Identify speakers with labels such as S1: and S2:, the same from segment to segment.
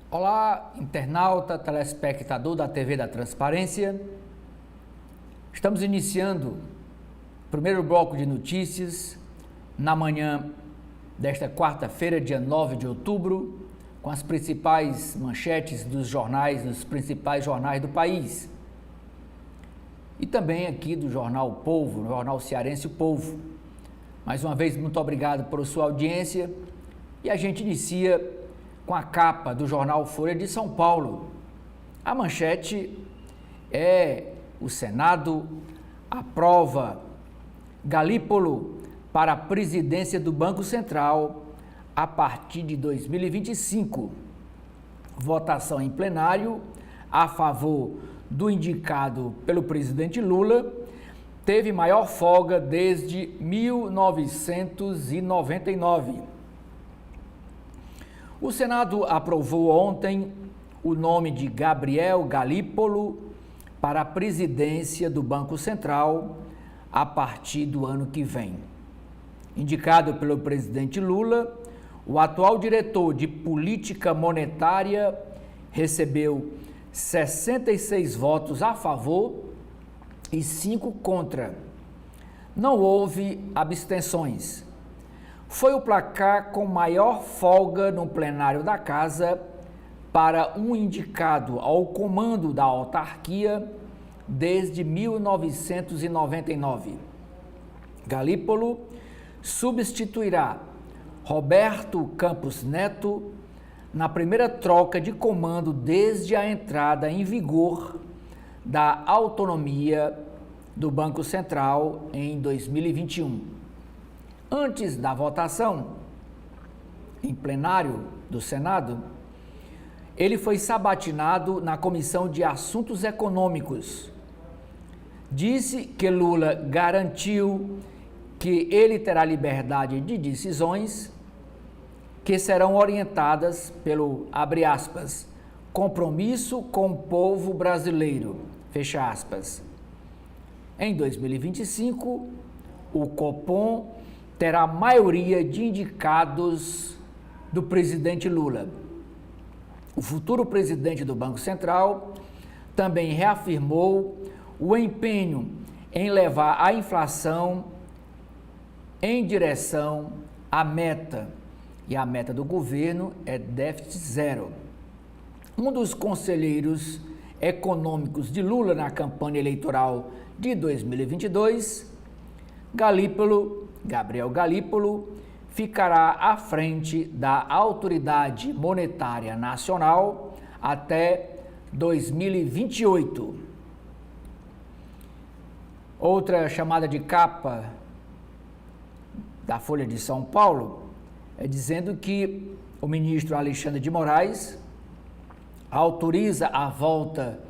S1: Olá, internauta, telespectador da TV da Transparência. Estamos iniciando o primeiro bloco de notícias na manhã desta quarta-feira, dia 9 de outubro, com as principais manchetes dos principais jornais do país. E também aqui do jornal O Povo, no jornal cearense O Povo. Mais uma vez, muito obrigado por sua audiência. E a gente inicia com a capa do jornal Folha de São Paulo. A manchete é: o Senado aprova Galípolo para a presidência do Banco Central a partir de 2025. Votação em plenário a favor do indicado pelo presidente Lula teve maior folga desde 1999. O Senado aprovou ontem o nome de Gabriel Galípolo para a presidência do Banco Central a partir do ano que vem. Indicado pelo presidente Lula, o atual diretor de política monetária recebeu 66 votos a favor e 5 contra. Não houve abstenções. Foi o placar com maior folga no plenário da Casa para um indicado ao comando da autarquia desde 1999. Galípolo substituirá Roberto Campos Neto na primeira troca de comando desde a entrada em vigor da autonomia do Banco Central em 2021. Antes da votação em plenário do Senado, ele foi sabatinado na Comissão de Assuntos Econômicos. Disse que Lula garantiu que ele terá liberdade de decisões que serão orientadas pelo, abre aspas, compromisso com o povo brasileiro, fecha aspas. Em 2025, o Copom terá maioria de indicados do presidente Lula. O futuro presidente do Banco Central também reafirmou o empenho em levar a inflação em direção à meta, e a meta do governo é déficit zero. Um dos conselheiros econômicos de Lula na campanha eleitoral de 2022, Gabriel Galípolo, ficará à frente da Autoridade Monetária Nacional até 2028. Outra chamada de capa da Folha de São Paulo é dizendo que o ministro Alexandre de Moraes autoriza a volta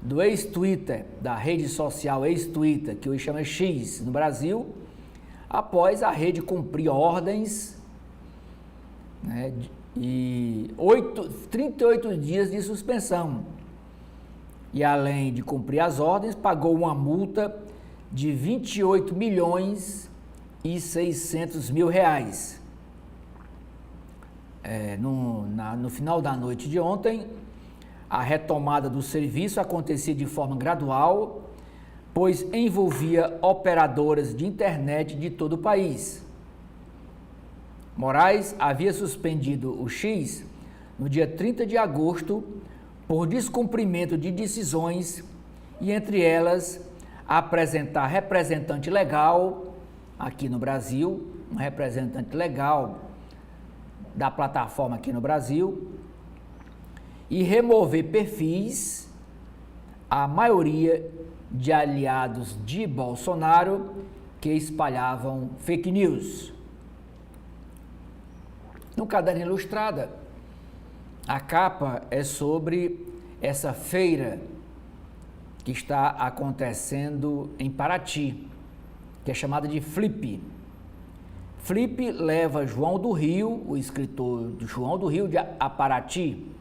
S1: do ex-Twitter, da rede social ex-Twitter, que hoje chama X no Brasil, após a rede cumprir ordens, né, e 38 dias de suspensão. E além de cumprir as ordens, pagou uma multa de 28 milhões e 600 mil reais. No final da noite de ontem, a retomada do serviço acontecia de forma gradual, pois envolvia operadoras de internet de todo o país. Moraes havia suspendido o X no dia 30 de agosto por descumprimento de decisões e, entre elas, apresentar representante legal aqui no Brasil, um representante legal da plataforma aqui no Brasil, e remover perfis, a maioria de aliados de Bolsonaro, que espalhavam fake news. No Caderno Ilustrada, a capa é sobre essa feira que está acontecendo em Paraty, que é chamada de Flip. Flip leva João do Rio, o escritor João do Rio a Paraty.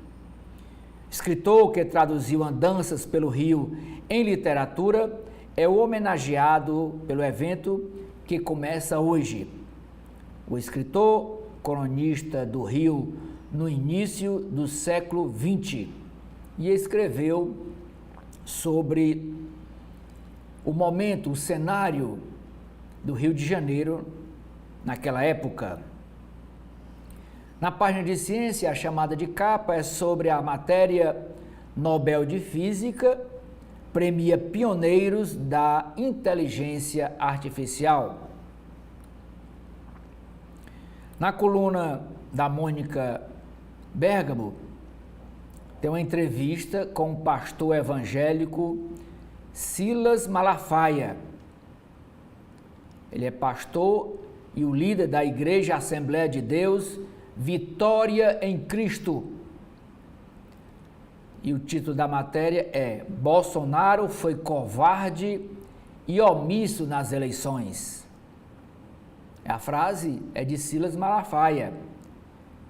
S1: Escritor que traduziu Andanças pelo Rio em literatura, é o homenageado pelo evento que começa hoje. O escritor, cronista do Rio no início do século XX, e escreveu sobre o momento, o cenário do Rio de Janeiro naquela época. Na página de ciência, a chamada de capa é sobre a matéria Nobel de Física, premia pioneiros da inteligência artificial. Na coluna da Mônica Bergamo, tem uma entrevista com o pastor evangélico Silas Malafaia. Ele é pastor e o líder da Igreja Assembleia de Deus, Vitória em Cristo. E o título da matéria é Bolsonaro foi covarde e omisso nas eleições. A frase é de Silas Malafaia.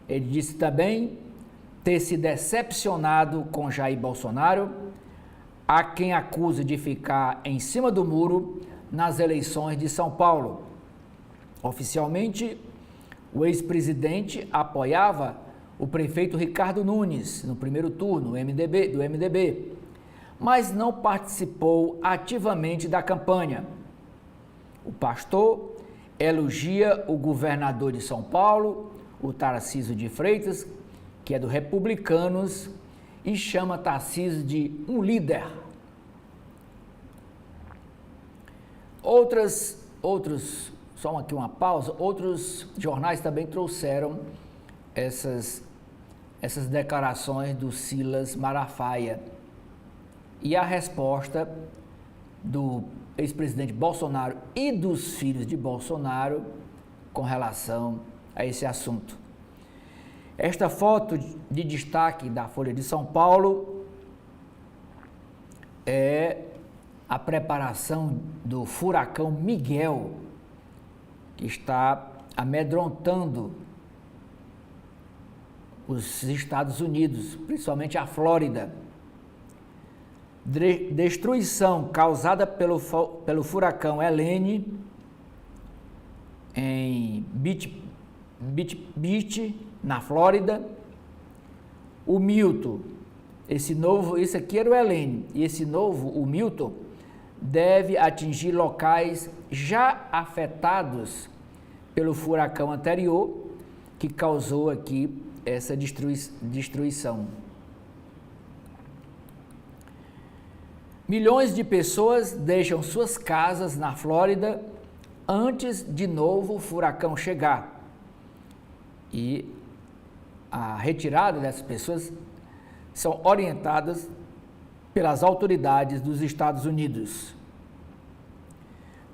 S1: Ele disse também ter se decepcionado com Jair Bolsonaro, a quem acusa de ficar em cima do muro nas eleições de São Paulo. Oficialmente, o ex-presidente apoiava o prefeito Ricardo Nunes no primeiro turno do MDB, mas não participou ativamente da campanha. O pastor elogia o governador de São Paulo, o Tarcísio de Freitas, que é do Republicanos, e chama Tarcísio de um líder. Só aqui uma pausa, outros jornais também trouxeram essas declarações do Silas Malafaia. E a resposta do ex-presidente Bolsonaro e dos filhos de Bolsonaro com relação a esse assunto. Esta foto de destaque da Folha de São Paulo é a preparação do furacão Miguel, que está amedrontando os Estados Unidos, principalmente a Flórida. Destruição causada pelo furacão Helene em Beach, na Flórida. O Milton, esse aqui era o Helene, e esse novo, o Milton, deve atingir locais já afetados pelo furacão anterior, que causou aqui essa destruição. Milhões de pessoas deixam suas casas na Flórida antes de novo furacão chegar. E a retirada dessas pessoas são orientadas pelas autoridades dos Estados Unidos.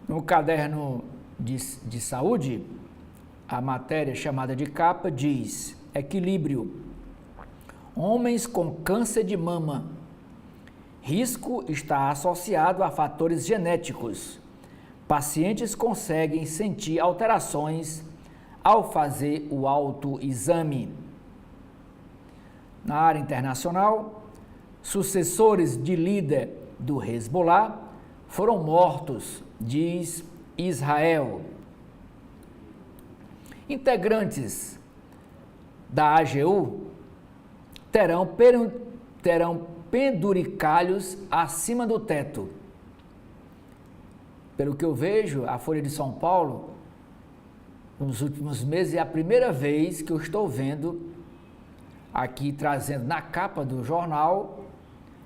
S1: No caderno de saúde, a matéria chamada de capa diz: equilíbrio. Homens com câncer de mama. Risco está associado a fatores genéticos. Pacientes conseguem sentir alterações ao fazer o autoexame. Na área internacional, sucessores de líder do Hezbollah foram mortos, diz Israel. Integrantes da AGU terão penduricalhos acima do teto. Pelo que eu vejo, a Folha de São Paulo, nos últimos meses, é a primeira vez que eu estou vendo aqui, trazendo na capa do jornal,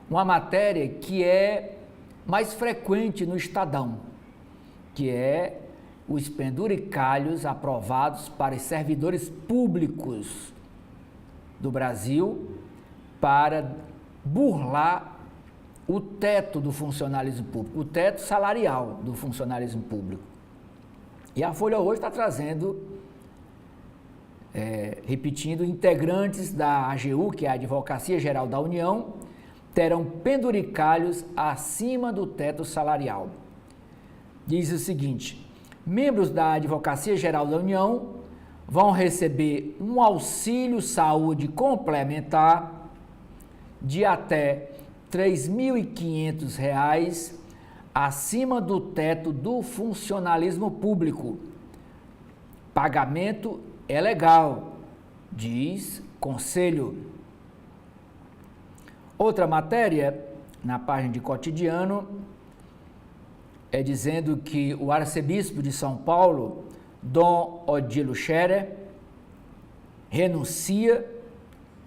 S1: uma matéria que é mais frequente no Estadão, que é os penduricalhos aprovados para os servidores públicos do Brasil para burlar o teto do funcionalismo público, o teto salarial do funcionalismo público. E a Folha hoje está trazendo, repetindo, integrantes da AGU, que é a Advocacia Geral da União, terão penduricalhos acima do teto salarial. Diz o seguinte: membros da Advocacia Geral da União vão receber um auxílio saúde complementar de até R$ 3.500 acima do teto do funcionalismo público. Pagamento é legal, diz Conselho. Outra matéria, na página de Cotidiano, é dizendo que o arcebispo de São Paulo, Dom Odilo Scherer, renuncia,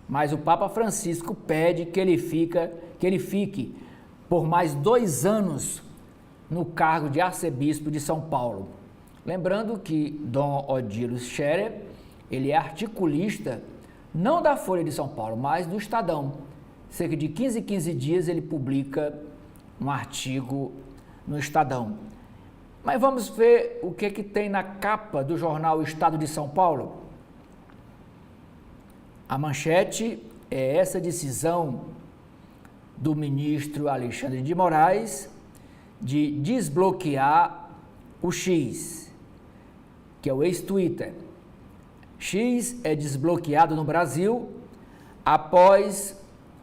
S1: mas o Papa Francisco pede que ele fique por mais 2 anos no cargo de arcebispo de São Paulo. Lembrando que Dom Odilo Scherer, ele é articulista, não da Folha de São Paulo, mas do Estadão. Cerca de 15 em 15 dias ele publica um artigo no Estadão. Mas vamos ver o que tem na capa do jornal Estado de São Paulo. A manchete é essa decisão do ministro Alexandre de Moraes de desbloquear o X, que é o ex-Twitter. X é desbloqueado no Brasil após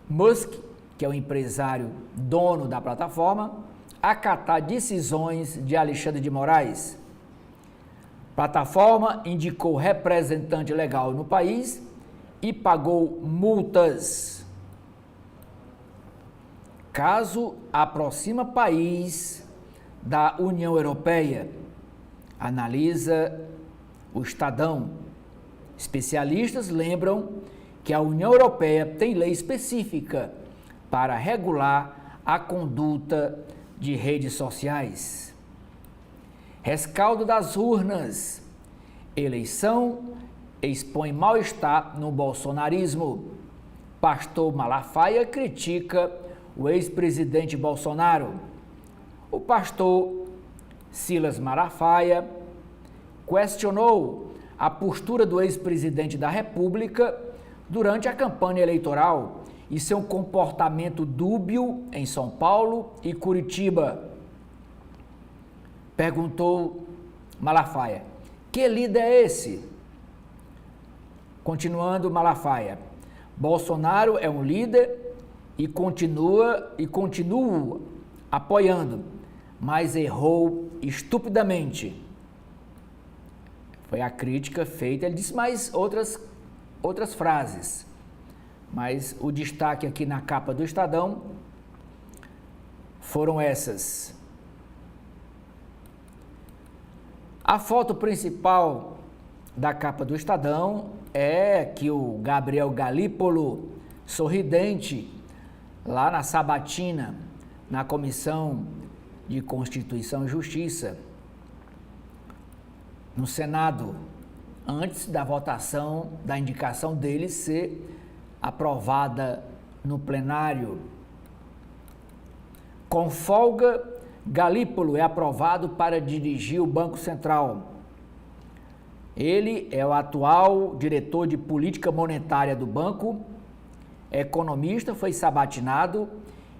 S1: Musk, que é o empresário dono da plataforma, acatar decisões de Alexandre de Moraes. Plataforma indicou representante legal no país e pagou multas. Caso aproxima país da União Europeia, analisa o Estadão. Especialistas lembram que a União Europeia tem lei específica para regular a conduta de redes sociais. Rescaldo das urnas. Eleição expõe mal-estar no bolsonarismo. Pastor Malafaia critica o ex-presidente Bolsonaro. O pastor Silas Malafaia questionou a postura do ex-presidente da República durante a campanha eleitoral e seu comportamento dúbio em São Paulo e Curitiba. Perguntou Malafaia: que líder é esse? Continuando Malafaia: Bolsonaro é um líder e continuo apoiando, mas errou estupidamente. Foi a crítica feita. Ele disse mais outras frases, mas o destaque aqui na capa do Estadão foram essas. A foto principal da capa do Estadão é que o Gabriel Galípolo, sorridente, lá na sabatina, na Comissão de Constituição e Justiça, no Senado, antes da votação da indicação dele ser aprovada no plenário. Com folga, Galípolo é aprovado para dirigir o Banco Central. Ele é o atual diretor de política monetária do banco, economista, foi sabatinado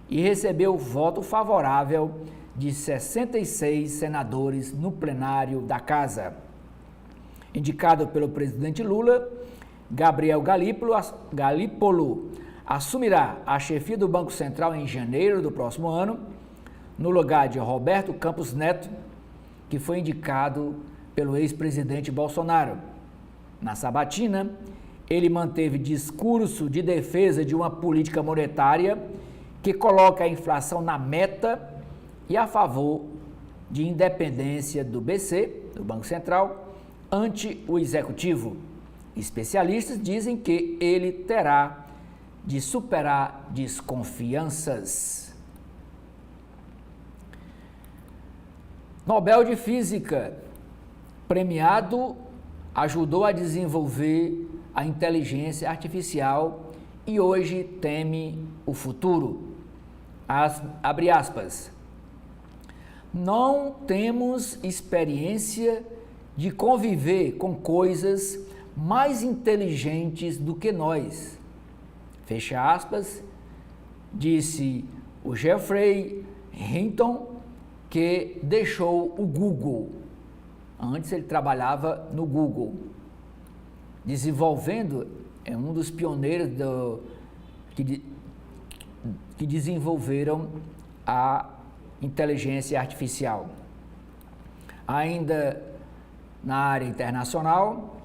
S1: e recebeu voto favorável de 66 senadores no plenário da Casa. Indicado pelo presidente Lula, Gabriel Galípolo assumirá a chefia do Banco Central em janeiro do próximo ano, no lugar de Roberto Campos Neto, que foi indicado pelo ex-presidente Bolsonaro. Na sabatina, ele manteve discurso de defesa de uma política monetária que coloca a inflação na meta e a favor de independência do BC, do Banco Central, ante o Executivo. Especialistas dizem que ele terá de superar desconfianças. Nobel de Física, premiado, ajudou a desenvolver a inteligência artificial e hoje teme o futuro. Abre aspas. Não temos experiência de conviver com coisas mais inteligentes do que nós. Fecha aspas, disse o Geoffrey Hinton, que deixou o Google. Antes ele trabalhava no Google, desenvolvendo, é um dos pioneiros que desenvolveram a inteligência artificial. Ainda na área internacional,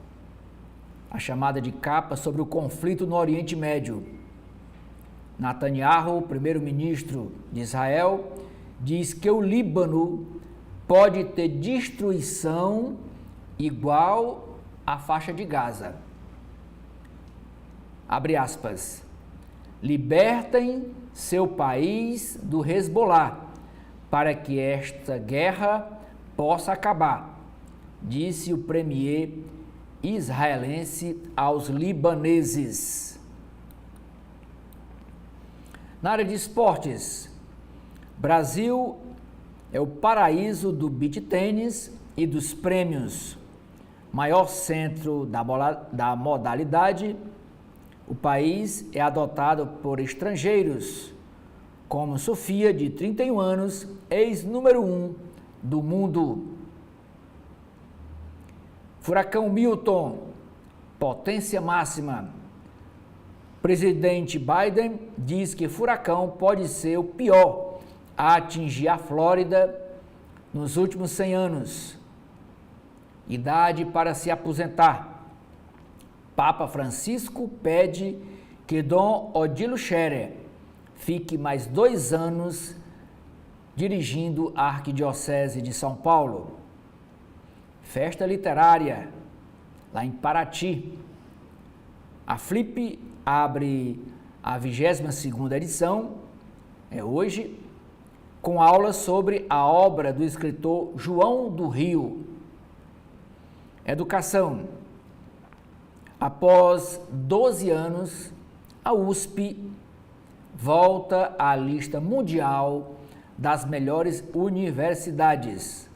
S1: a chamada de capa sobre o conflito no Oriente Médio. Netanyahu, primeiro-ministro de Israel, diz que o Líbano pode ter destruição igual à faixa de Gaza. Abre aspas. Libertem seu país do Hezbollah para que esta guerra possa acabar, disse o premier israelense aos libaneses. Na área de esportes, Brasil é o paraíso do beach tênis e dos prêmios. Maior centro da modalidade, o país é adotado por estrangeiros, como Sofia, de 31 anos, ex-número 1 do mundo. Furacão Milton, potência máxima. Presidente Biden diz que furacão pode ser o pior a atingir a Flórida nos últimos 100 anos. Idade para se aposentar. Papa Francisco pede que Dom Odilo Scherer fique mais 2 anos dirigindo a Arquidiocese de São Paulo. Festa literária, lá em Paraty. A Flip abre a 22ª edição, é hoje, com aulas sobre a obra do escritor João do Rio. Educação. Após 12 anos, a USP volta à lista mundial das melhores universidades.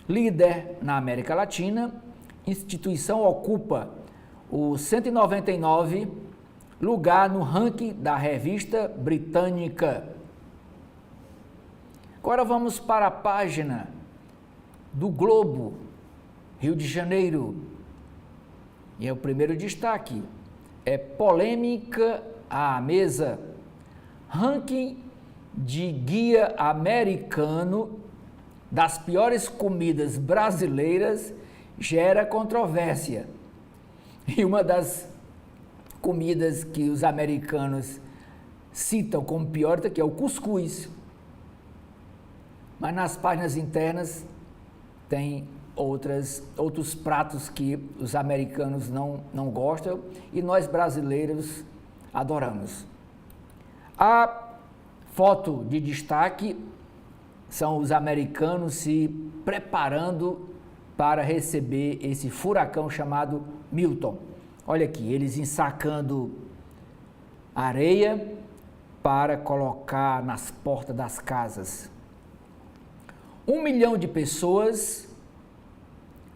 S1: Líder na América Latina, instituição ocupa o 199 lugar no ranking da revista britânica. Agora vamos para a página do Globo, Rio de Janeiro. E é o primeiro destaque. É polêmica à mesa. Ranking de guia americano das piores comidas brasileiras gera controvérsia. E uma das comidas que os americanos citam como pior que é o cuscuz. Mas nas páginas internas tem outros pratos que os americanos não gostam e nós brasileiros adoramos. A foto de destaque são os americanos se preparando para receber esse furacão chamado Milton. Olha aqui, eles ensacando areia para colocar nas portas das casas. 1 milhão de pessoas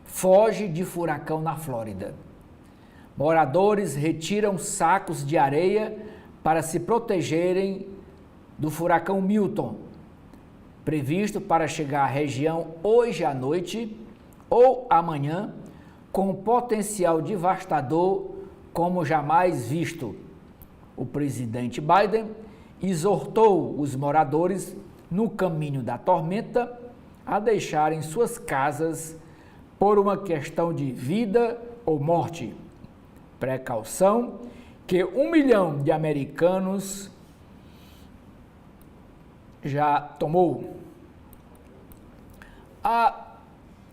S1: foge de furacão na Flórida. Moradores retiram sacos de areia para se protegerem do furacão Milton, previsto para chegar à região hoje à noite ou amanhã, com potencial devastador como jamais visto. O presidente Biden exortou os moradores no caminho da tormenta a deixarem suas casas por uma questão de vida ou morte. Precaução que 1 milhão de americanos já tomou. A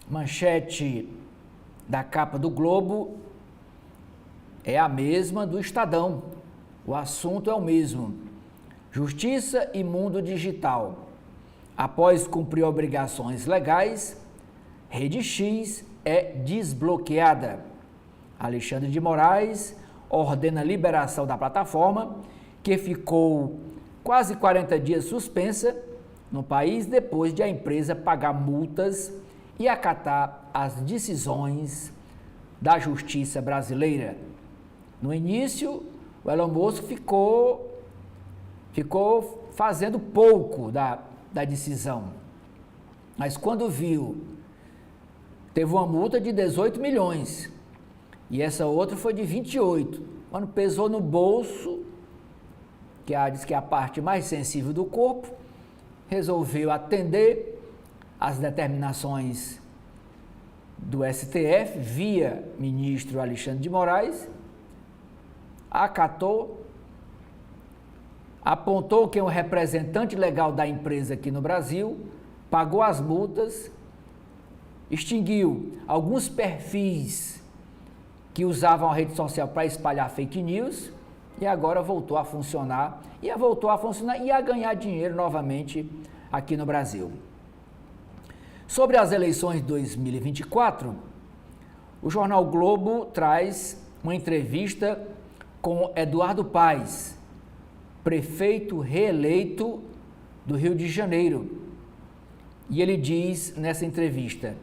S1: manchete da capa do Globo é a mesma do Estadão. O assunto é o mesmo. Justiça e mundo digital. Após cumprir obrigações legais, Rede X é desbloqueada. Alexandre de Moraes ordena a liberação da plataforma, que ficou quase 40 dias suspensa no país depois de a empresa pagar multas e acatar as decisões da justiça brasileira. No início, o Elon Musk ficou fazendo pouco da decisão, mas quando viu, teve uma multa de 18 milhões e essa outra foi de 28. Quando pesou no bolso, diz que é a parte mais sensível do corpo, resolveu atender às determinações do STF via ministro Alexandre de Moraes, acatou, apontou que um representante legal da empresa aqui no Brasil pagou as multas, extinguiu alguns perfis que usavam a rede social para espalhar fake news e agora voltou a funcionar e a ganhar dinheiro novamente aqui no Brasil. Sobre as eleições de 2024, o jornal Globo traz uma entrevista com Eduardo Paes, prefeito reeleito do Rio de Janeiro. E ele diz nessa entrevista,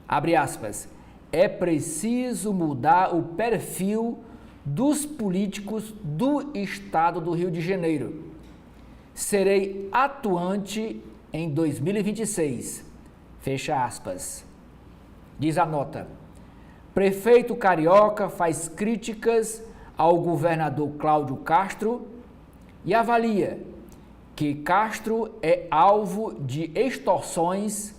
S1: abre aspas, é preciso mudar o perfil dos políticos do estado do Rio de Janeiro. Serei atuante em 2026. Fecha aspas. Diz a nota. Prefeito carioca faz críticas ao governador Cláudio Castro e avalia que Castro é alvo de extorsões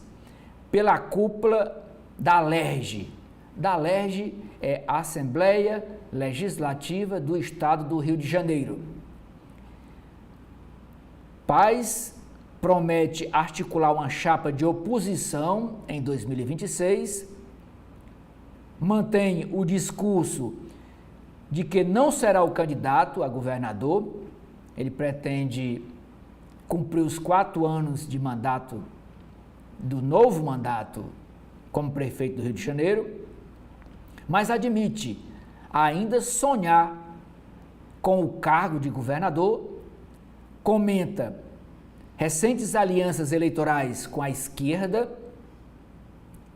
S1: pela cúpula da Alerj. Da Alerj é a Assembleia Legislativa do Estado do Rio de Janeiro. Paes promete articular uma chapa de oposição em 2026, mantém o discurso de que não será o candidato a governador, ele pretende cumprir os 4 anos de mandato, do novo mandato como prefeito do Rio de Janeiro, mas admite ainda sonhar com o cargo de governador, comenta recentes alianças eleitorais com a esquerda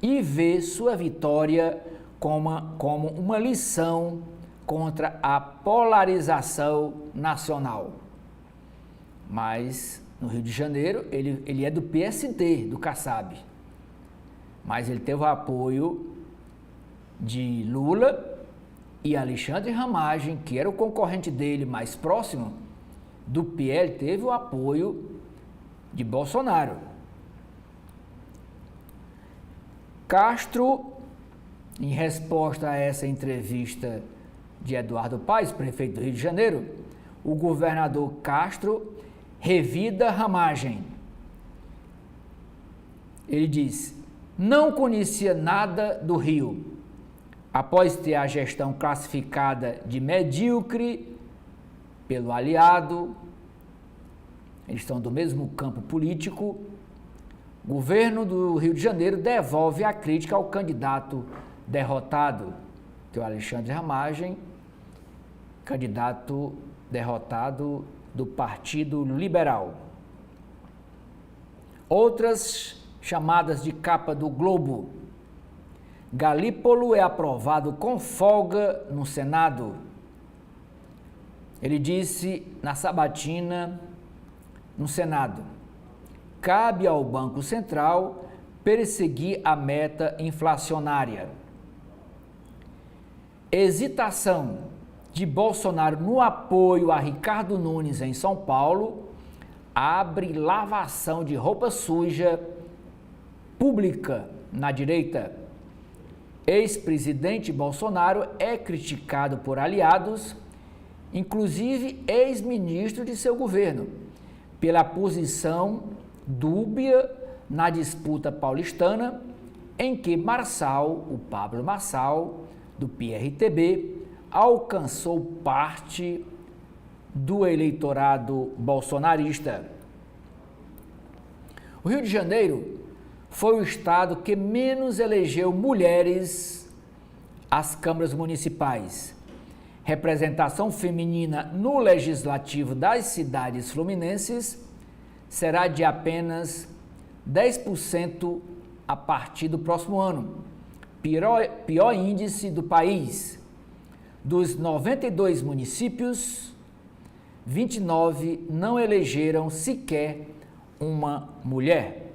S1: e vê sua vitória como uma lição contra a polarização nacional. Mas no Rio de Janeiro ele é do PSD, do Kassab, mas ele teve o apoio de Lula e Alexandre Ramagem, que era o concorrente dele mais próximo do PL, teve o apoio de Bolsonaro. Castro, em resposta a essa entrevista de Eduardo Paes, prefeito do Rio de Janeiro, o governador Castro revida Ramagem. Ele diz, não conhecia nada do Rio. Após ter a gestão classificada de medíocre pelo aliado, eles estão do mesmo campo político, o governo do Rio de Janeiro devolve a crítica ao candidato derrotado, que é o Alexandre Ramagem, candidato derrotado do Partido Liberal. Outras chamadas de capa do Globo. Galípolo é aprovado com folga no Senado. Ele disse na sabatina no Senado, cabe ao Banco Central perseguir a meta inflacionária. Hesitação de Bolsonaro no apoio a Ricardo Nunes em São Paulo abre lavação de roupa suja pública na direita. Ex-presidente Bolsonaro é criticado por aliados, inclusive ex-ministro de seu governo, pela posição dúbia na disputa paulistana, em que o Pablo Marçal, do PRTB, alcançou parte do eleitorado bolsonarista. O Rio de Janeiro foi o estado que menos elegeu mulheres às câmaras municipais. Representação feminina no legislativo das cidades fluminenses será de apenas 10% a partir do próximo ano. Pior índice do país. Dos 92 municípios, 29 não elegeram sequer uma mulher.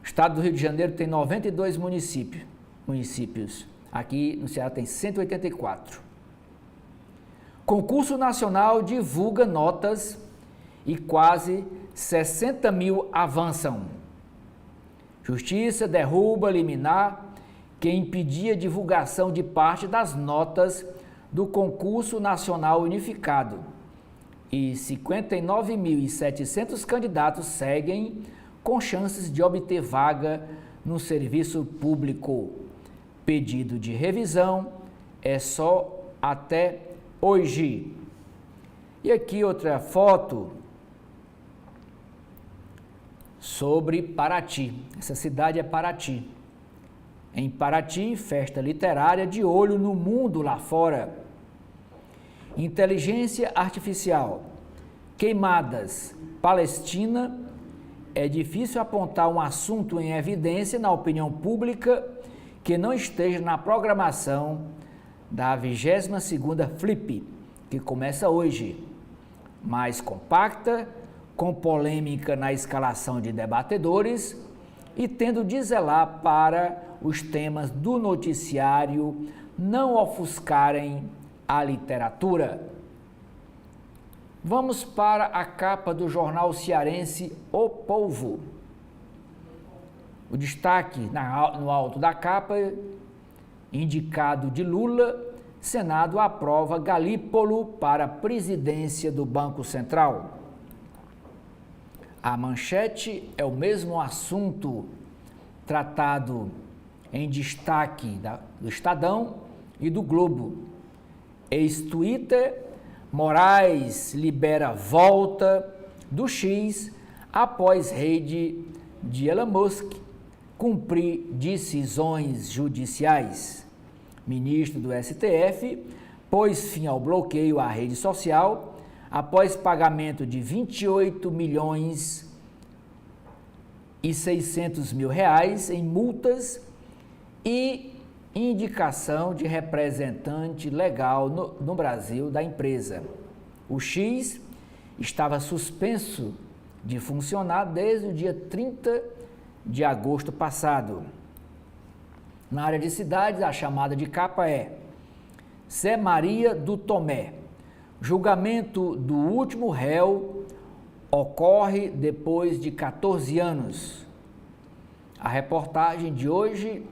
S1: O estado do Rio de Janeiro tem 92 municípios. Aqui no Ceará tem 184. Concurso Nacional divulga notas e quase 60 mil avançam. Justiça derruba liminar que impedia divulgação de parte das notas do concurso nacional unificado. E 59.700 candidatos seguem com chances de obter vaga no serviço público. Pedido de revisão é só até hoje. E aqui outra foto sobre Paraty. Essa cidade é Paraty. Em Paraty, festa literária de olho no mundo lá fora. Inteligência artificial. Queimadas. Palestina. É difícil apontar um assunto em evidência na opinião pública que não esteja na programação da 22ª Flip, que começa hoje. Mais compacta, com polêmica na escalação de debatedores e tendo de zelar para os temas do noticiário não ofuscarem a literatura. Vamos para a capa do jornal cearense O Povo. O destaque no alto da capa, indicado de Lula, Senado aprova Galípolo para a presidência do Banco Central. A manchete é o mesmo assunto tratado em destaque do Estadão e do Globo. Ex-Twitter, Moraes libera volta do X após rede de Elon Musk cumprir decisões judiciais. Ministro do STF pôs fim ao bloqueio à rede social após pagamento de 28.600.000 reais em multas e indicação de representante legal no Brasil da empresa. O X estava suspenso de funcionar desde o dia 30 de agosto passado. Na área de cidades, a chamada de capa é Zé Maria do Tomé. Julgamento do último réu ocorre depois de 14 anos. A reportagem de hoje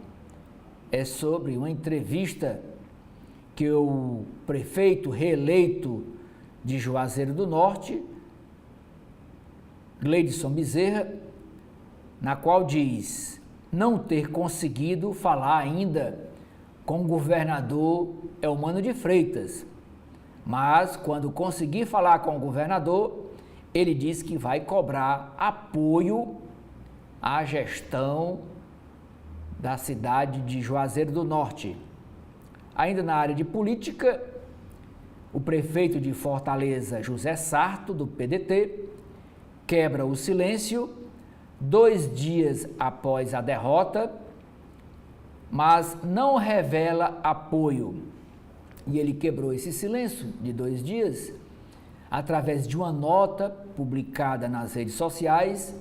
S1: é sobre uma entrevista que o prefeito reeleito de Juazeiro do Norte, Gleidson Bezerra, na qual diz não ter conseguido falar ainda com o governador Eumano de Freitas, mas quando conseguir falar com o governador, ele diz que vai cobrar apoio à gestão da cidade de Juazeiro do Norte. Ainda na área de política, o prefeito de Fortaleza, José Sarto, do PDT, quebra o silêncio 2 dias após a derrota, mas não revela apoio. E ele quebrou esse silêncio de 2 dias através de uma nota publicada nas redes sociais,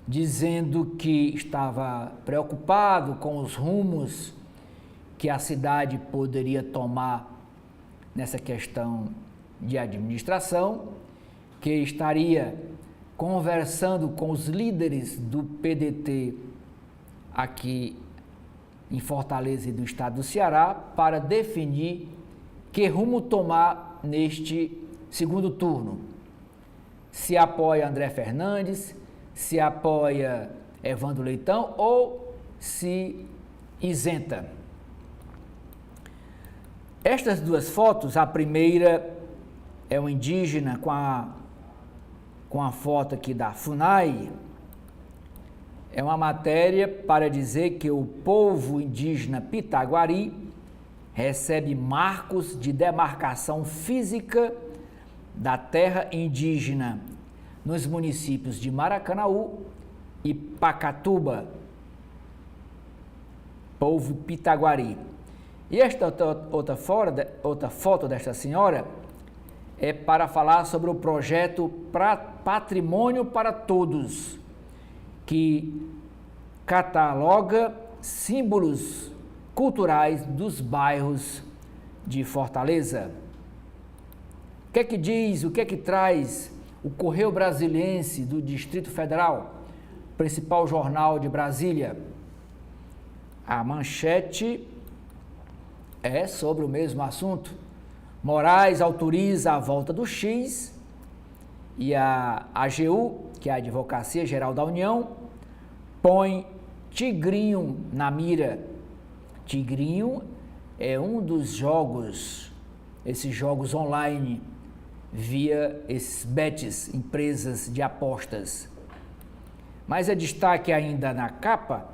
S1: dizendo que estava preocupado com os rumos que a cidade poderia tomar nessa questão de administração, que estaria conversando com os líderes do PDT aqui em Fortaleza e do estado do Ceará para definir que rumo tomar neste segundo turno. Se apoia André Fernandes, se apoia Evandro Leitão ou se isenta. Estas 2 fotos, a primeira é um indígena com a foto aqui da FUNAI, é uma matéria para dizer que o povo indígena Pitaguari recebe marcos de demarcação física da terra indígena nos municípios de Maracanaú e Pacatuba, povo Pitaguari. E esta outra foto desta senhora é para falar sobre o projeto Patrimônio para Todos, que cataloga símbolos culturais dos bairros de Fortaleza. O que é que diz, o que é que traz o Correio Brasiliense do Distrito Federal, principal jornal de Brasília. A manchete é sobre o mesmo assunto. Moraes autoriza a volta do X e a AGU, que é a Advocacia Geral da União, põe Tigrinho na mira. Tigrinho é um dos jogos, esses jogos online, via esses bets, empresas de apostas. Mas é destaque ainda na capa,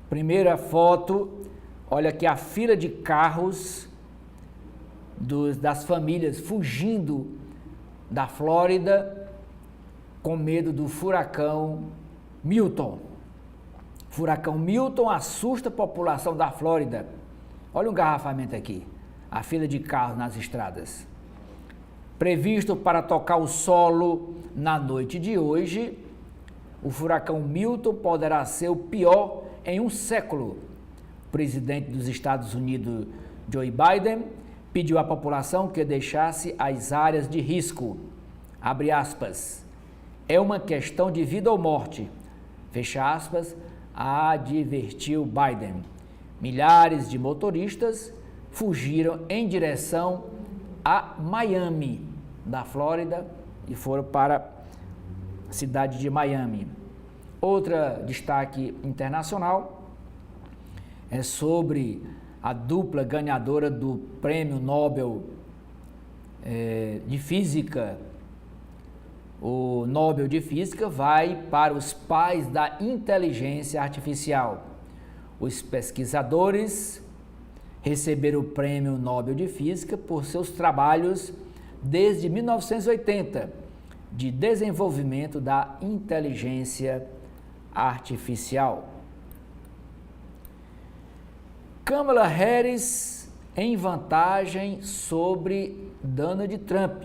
S1: primeira foto, olha aqui a fila de carros das famílias fugindo da Flórida com medo do furacão Milton. Furacão Milton assusta a população da Flórida. Olha o engarrafamento aqui, a fila de carros nas estradas. Previsto para tocar o solo na noite de hoje, o furacão Milton poderá ser o pior em um século. O presidente dos Estados Unidos, Joe Biden, pediu à população que deixasse as áreas de risco. Abre aspas. É uma questão de vida ou morte. Fecha aspas, advertiu Biden. Milhares de motoristas fugiram em direção a Miami, da Flórida, e foram para a cidade de Miami. Outra destaque internacional é sobre a dupla ganhadora do Prêmio Nobel de Física. O Nobel de Física vai para os pais da inteligência artificial. Os pesquisadores receberam o Prêmio Nobel de Física por seus trabalhos desde 1980 de desenvolvimento da inteligência artificial. Kamala Harris em vantagem sobre Donald Trump.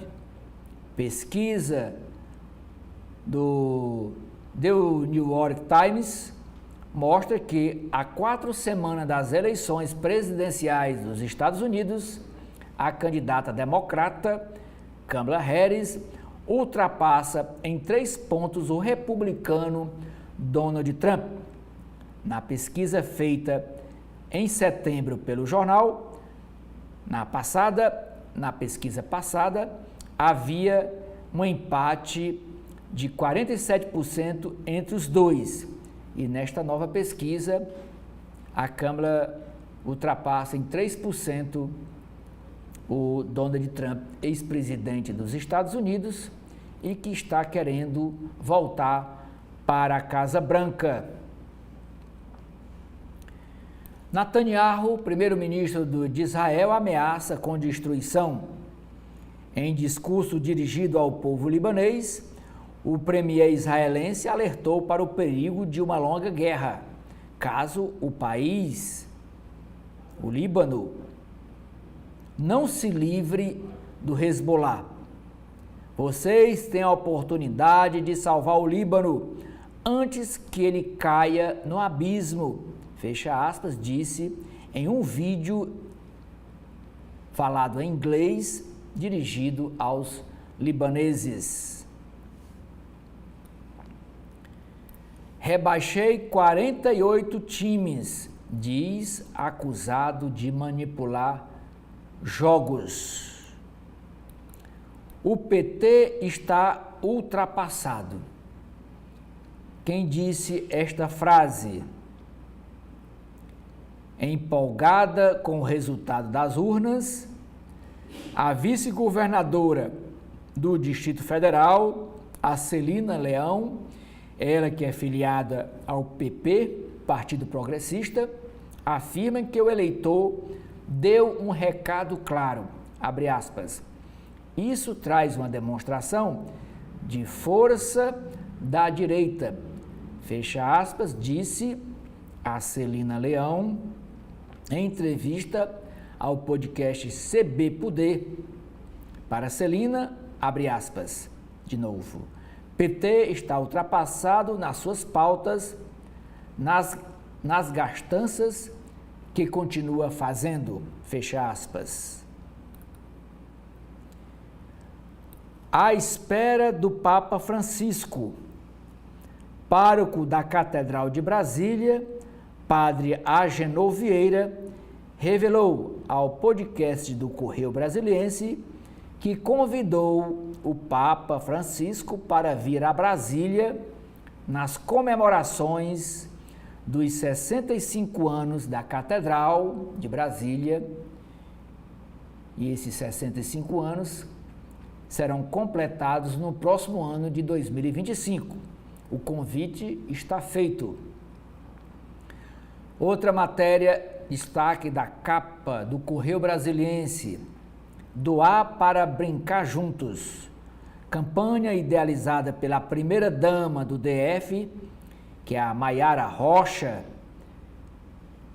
S1: Pesquisa do The New York Times mostra que há 4 semanas das eleições presidenciais dos Estados Unidos, a candidata democrata Kamala Harris ultrapassa em 3 pontos o republicano Donald Trump. Na pesquisa feita em setembro pelo jornal, na pesquisa passada, havia um empate de 47% entre os dois. E nesta nova pesquisa, a Kamala ultrapassa em 3% o Donald Trump, ex-presidente dos Estados Unidos, e que está querendo voltar para a Casa Branca. Netanyahu, primeiro-ministro de Israel, ameaça com destruição. Em discurso dirigido ao povo libanês, o premier israelense alertou para o perigo de uma longa guerra, caso o país, o Líbano, não se livre do Hezbollah. Vocês têm a oportunidade de salvar o Líbano antes que ele caia no abismo, fecha aspas, disse em um vídeo falado em inglês dirigido aos libaneses. Rebaixei 48 times, diz acusado de manipular jogos. O PT está ultrapassado. Quem disse esta frase? Empolgada com o resultado das urnas, a vice-governadora do Distrito Federal, a Celina Leão, ela que é filiada ao PP, Partido Progressista, afirma que o eleitor deu um recado claro, abre aspas. Isso traz uma demonstração de força da direita, fecha aspas, disse a Celina Leão em entrevista ao podcast CB Poder. Para Celina, abre aspas, de novo, PT está ultrapassado nas suas pautas, nas gastanças que continua fazendo, fecha aspas. À espera do Papa Francisco, pároco da Catedral de Brasília, padre Agenor Vieira, revelou ao podcast do Correio Brasiliense que convidou o Papa Francisco para vir a Brasília nas comemorações dos 65 anos da Catedral de Brasília. E esses 65 anos serão completados no próximo ano de 2025. O convite está feito. Outra matéria, destaque da capa do Correio Brasiliense: Doar para brincar juntos. Campanha idealizada pela primeira-dama do DF, que é a Maiara Rocha,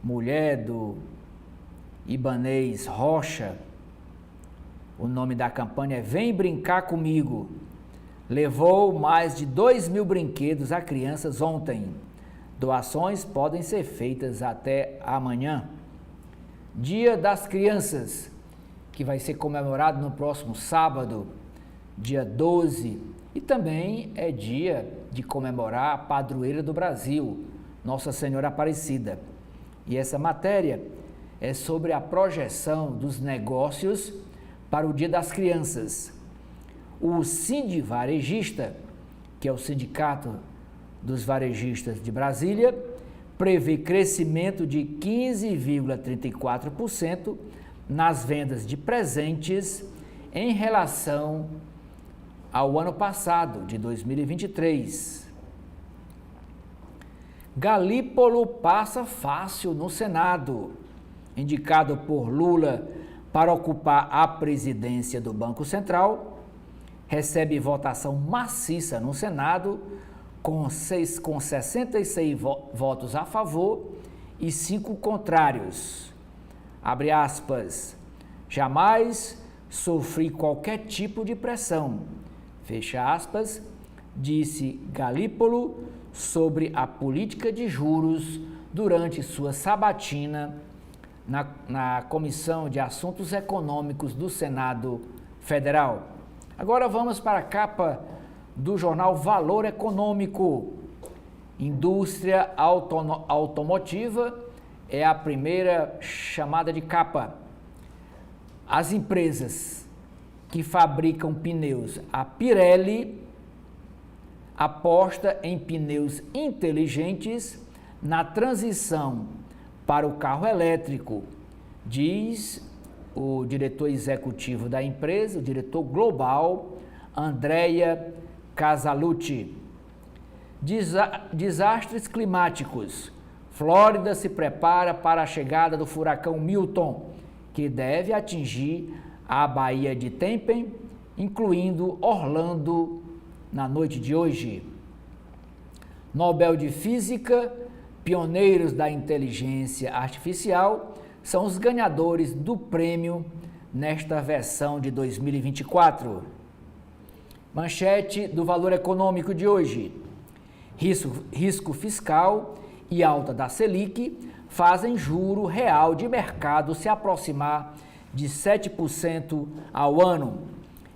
S1: mulher do Ibanez Rocha. O nome da campanha é Vem Brincar Comigo. Levou mais de 2.000 brinquedos a crianças ontem. Doações podem ser feitas até amanhã. Dia das Crianças, que vai ser comemorado no próximo sábado, dia 12. E também é dia de comemorar a padroeira do Brasil, Nossa Senhora Aparecida. E essa matéria é sobre a projeção dos negócios para o Dia das Crianças. O Sindivarejista, que é o Sindicato dos Varejistas de Brasília, prevê crescimento de 15,34% nas vendas de presentes em relação ao ano passado, de 2023. Galípolo passa fácil no Senado. Indicado por Lula para ocupar a presidência do Banco Central, recebe votação maciça no Senado, com 66 votos a favor e 5 contrários. Abre aspas, jamais sofri qualquer tipo de pressão, fecha aspas, disse Galípolo sobre a política de juros durante sua sabatina na Comissão de Assuntos Econômicos do Senado Federal. Agora vamos para a capa do jornal Valor Econômico. Indústria automotiva é a primeira chamada de capa. As empresas que fabricam pneus, a Pirelli, aposta em pneus inteligentes na transição para o carro elétrico, diz o diretor executivo da empresa, o diretor global, Andrea Casalucci. Desastres climáticos. Flórida se prepara para a chegada do furacão Milton, que deve atingir a Baía de Tampa, incluindo Orlando, na noite de hoje. Nobel de Física, pioneiros da inteligência artificial, são os ganhadores do prêmio nesta versão de 2024. Manchete do Valor Econômico de hoje. Risco fiscal e alta da Selic fazem juro real de mercado se aproximar de 7% ao ano.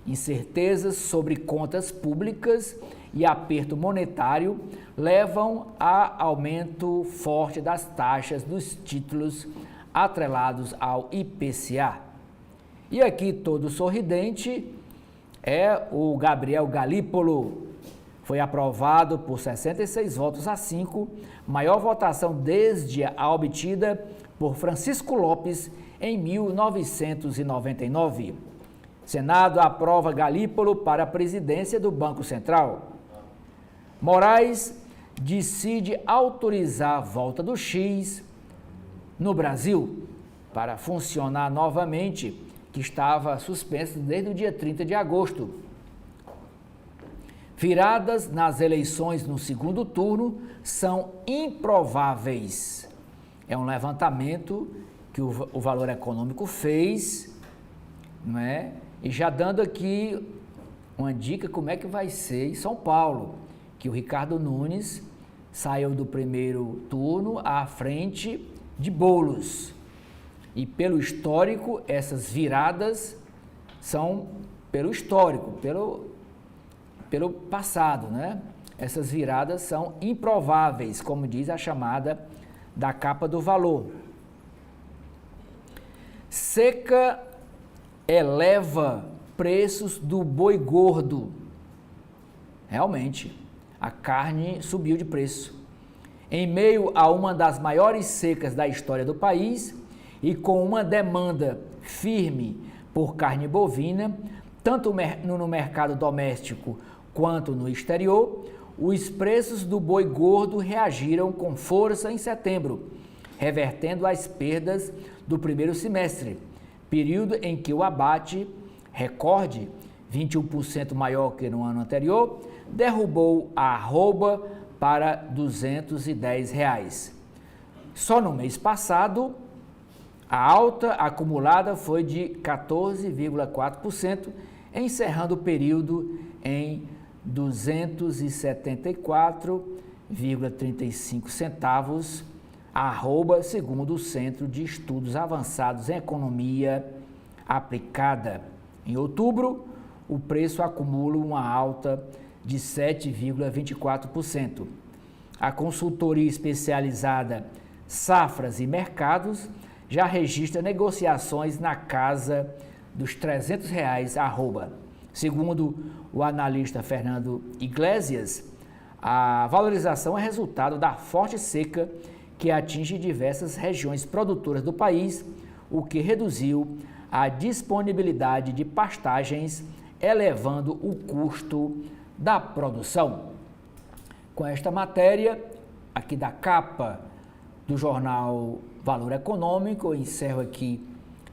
S1: Incertezas sobre contas públicas e aperto monetário levam a aumento forte das taxas dos títulos atrelados ao IPCA. E aqui, todo sorridente, é o Gabriel Galípolo. Foi aprovado por 66 votos a 5, maior votação desde a obtida por Francisco Lopes em 1999. Senado aprova Galípolo para a presidência do Banco Central. Moraes decide autorizar a volta do X no Brasil para funcionar novamente, que estava suspenso desde o dia 30 de agosto. Viradas nas eleições no segundo turno são improváveis. É um levantamento que o Valor Econômico fez, não é? E já dando aqui uma dica como é que vai ser em São Paulo, que o Ricardo Nunes saiu do primeiro turno à frente de Boulos. E pelo histórico, essas viradas são pelo histórico, pelo passado, né? Essas viradas são improváveis, como diz a chamada da capa do valor. Seca eleva preços do boi gordo. Realmente, a carne subiu de preço. Em meio a uma das maiores secas da história do país e com uma demanda firme por carne bovina, tanto no mercado doméstico quanto no exterior, os preços do boi gordo reagiram com força em setembro, revertendo as perdas do primeiro semestre, período em que o abate, recorde 21% maior que no ano anterior, derrubou a arroba para R$ 210. Só no mês passado, a alta acumulada foi de 14,4%, encerrando o período em R$ 274,35, arroba, segundo o Centro de Estudos Avançados em Economia Aplicada. Em outubro, o preço acumula uma alta de 7,24%. A consultoria especializada Safras e Mercados já registra negociações na casa dos R$ 300, arroba. Segundo o analista Fernando Iglesias, a valorização é resultado da forte seca que atinge diversas regiões produtoras do país, o que reduziu a disponibilidade de pastagens, elevando o custo da produção. Com esta matéria, aqui da capa do jornal Valor Econômico, eu encerro aqui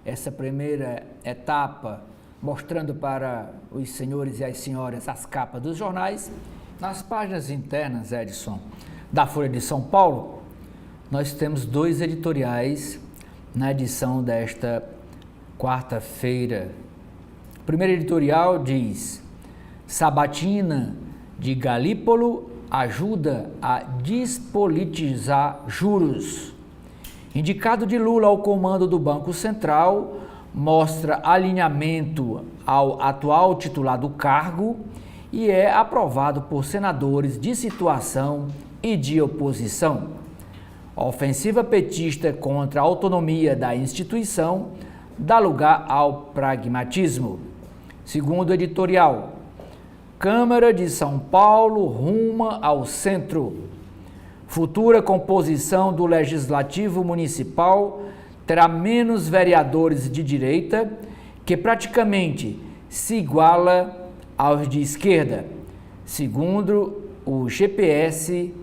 S1: essa primeira etapa, mostrando para os senhores e as senhoras as capas dos jornais. Nas páginas internas, Edson, da Folha de São Paulo, nós temos 2 editoriais na edição desta quarta-feira. O primeiro editorial diz: Sabatina de Galípolo ajuda a despolitizar juros. Indicado de Lula ao comando do Banco Central, mostra alinhamento ao atual titular do cargo e é aprovado por senadores de situação e de oposição. A ofensiva petista contra a autonomia da instituição dá lugar ao pragmatismo. Segundo o editorial, Câmara de São Paulo ruma ao centro. Futura composição do Legislativo Municipal terá menos vereadores de direita, que praticamente se iguala aos de esquerda, segundo o GPS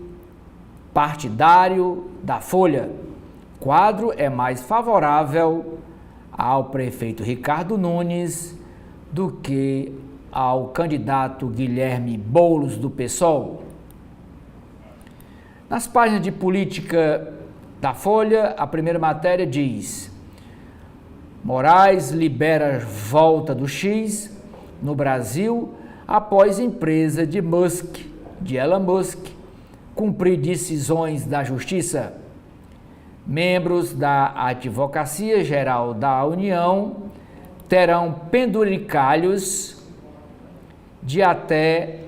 S1: partidário da Folha. O quadro é mais favorável ao prefeito Ricardo Nunes do que ao candidato Guilherme Boulos, do PSOL. Nas páginas de política da Folha, a primeira matéria diz: Moraes libera volta do X no Brasil após empresa de Elon Musk, cumprir decisões da Justiça. Membros da Advocacia Geral da União terão penduricalhos de até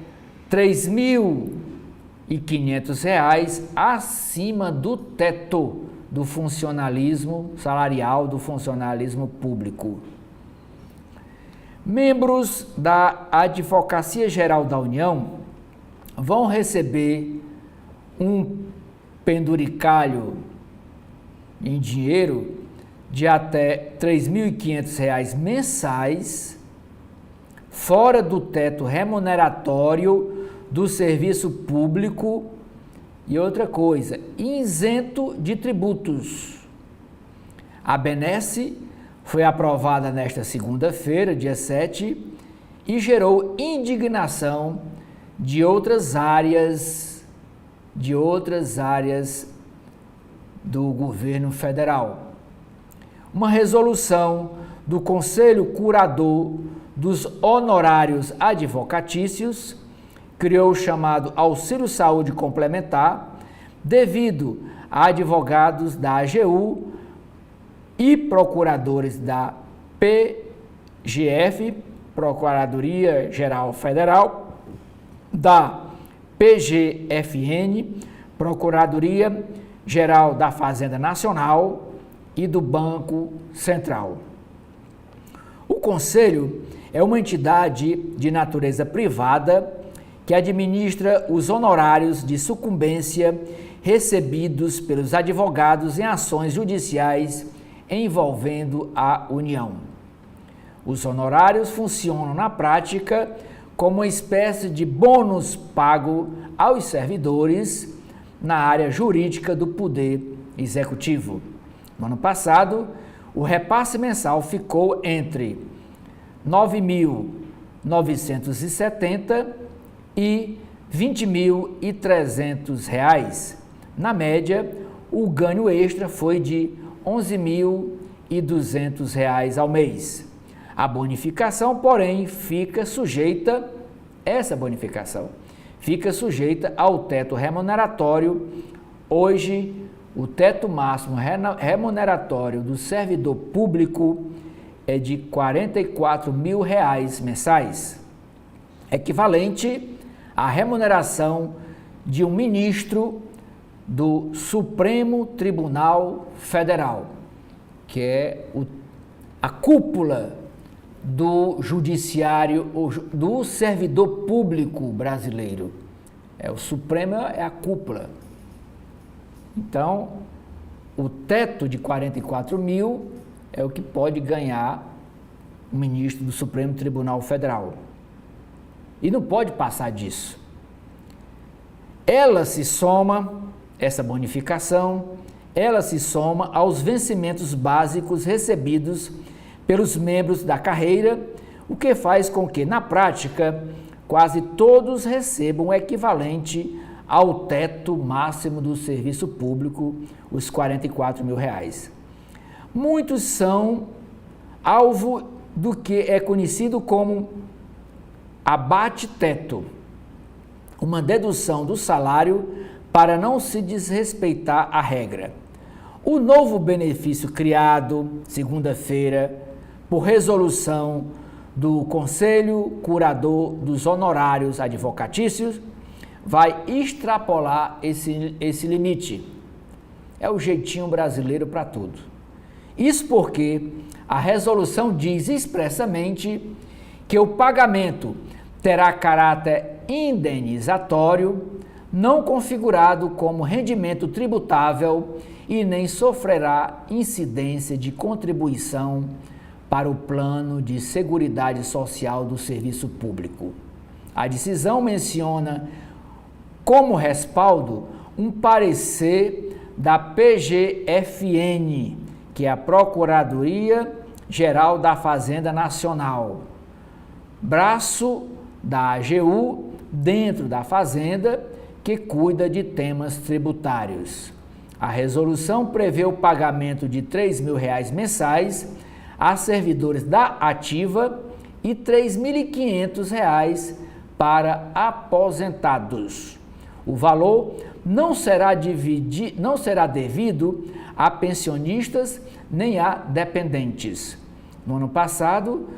S1: R$ 3.500 acima do teto do funcionalismo salarial do funcionalismo público. Membros da Advocacia Geral da União vão receber um penduricalho em dinheiro de até R$ 3.500 mensais, fora do teto remuneratório do serviço público e outra coisa, isento de tributos. A benesse foi aprovada nesta segunda-feira, dia 7, e gerou indignação de outras áreas do governo federal. Uma resolução do Conselho Curador dos Honorários Advocatícios criou o chamado Auxílio Saúde Complementar, devido a advogados da AGU e procuradores da PGF, Procuradoria Geral Federal, da PGFN, Procuradoria Geral da Fazenda Nacional e do Banco Central. O Conselho é uma entidade de natureza privada que administra os honorários de sucumbência recebidos pelos advogados em ações judiciais envolvendo a União. Os honorários funcionam na prática como uma espécie de bônus pago aos servidores na área jurídica do Poder Executivo. No ano passado, o repasse mensal ficou entre R$ 9.970 e R$ 20.300. Na média, o ganho extra foi de R$ 11.200 ao mês. A bonificação, porém, essa bonificação fica sujeita ao teto remuneratório. Hoje, o teto máximo remuneratório do servidor público é de R$ 44.000 mensais, equivalente à remuneração de um ministro do Supremo Tribunal Federal, que é a cúpula do judiciário, do servidor público brasileiro. O Supremo é a cúpula. Então, o teto de 44 mil é o que pode ganhar o ministro do Supremo Tribunal Federal. E não pode passar disso. Essa bonificação, ela se soma aos vencimentos básicos recebidos pelos membros da carreira, o que faz com que, na prática, quase todos recebam o equivalente ao teto máximo do serviço público, os R$ 44.000. Muitos são alvo do que é conhecido como abate-teto, uma dedução do salário para não se desrespeitar a regra. O novo benefício criado, segunda-feira, por resolução do Conselho Curador dos Honorários Advocatícios, vai extrapolar esse limite. É o jeitinho brasileiro para tudo. Isso porque a resolução diz expressamente que o pagamento terá caráter indenizatório, não configurado como rendimento tributável e nem sofrerá incidência de contribuição para o Plano de Seguridade Social do Serviço Público. A decisão menciona como respaldo um parecer da PGFN, que é a Procuradoria Geral da Fazenda Nacional, braço da AGU dentro da Fazenda, que cuida de temas tributários. A resolução prevê o pagamento de R$ 3.000 mensais a servidores da ativa e R$ 3.500 para aposentados. O valor não será devido a pensionistas nem a dependentes. No ano passado,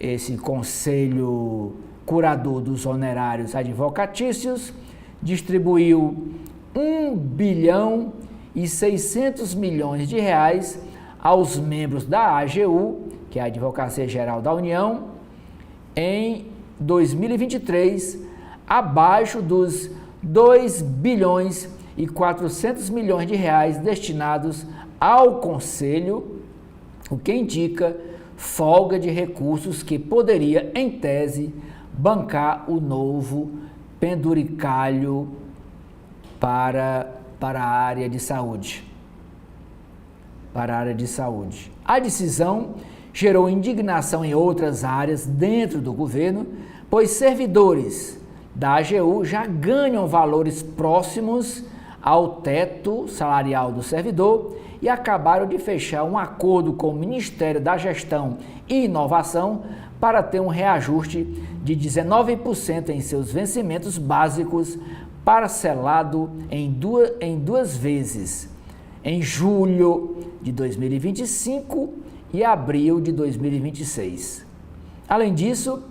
S1: esse Conselho Curador dos Honorários Advocatícios distribuiu R$ 1.600.000.000 aos membros da AGU, que é a Advocacia Geral da União, em 2023, abaixo dos R$ 2.400.000.000 destinados ao Conselho, o que indica folga de recursos que poderia, em tese, bancar o novo penduricalho para a área de saúde. A decisão gerou indignação em outras áreas dentro do governo, pois servidores da AGU já ganham valores próximos ao teto salarial do servidor e acabaram de fechar um acordo com o Ministério da Gestão e Inovação para ter um reajuste de 19% em seus vencimentos básicos, parcelado em duas vezes, em julho de 2025 e abril de 2026. Além disso,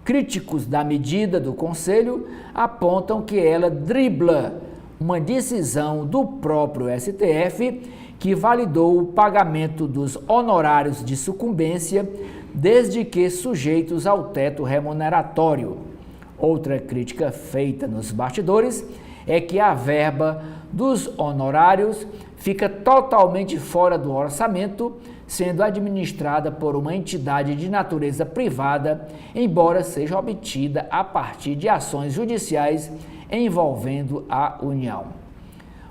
S1: Críticos da medida do Conselho apontam que ela dribla uma decisão do próprio STF que validou o pagamento dos honorários de sucumbência desde que sujeitos ao teto remuneratório. Outra crítica feita nos bastidores é que a verba dos honorários fica totalmente fora do orçamento, sendo administrada por uma entidade de natureza privada, embora seja obtida a partir de ações judiciais envolvendo a União.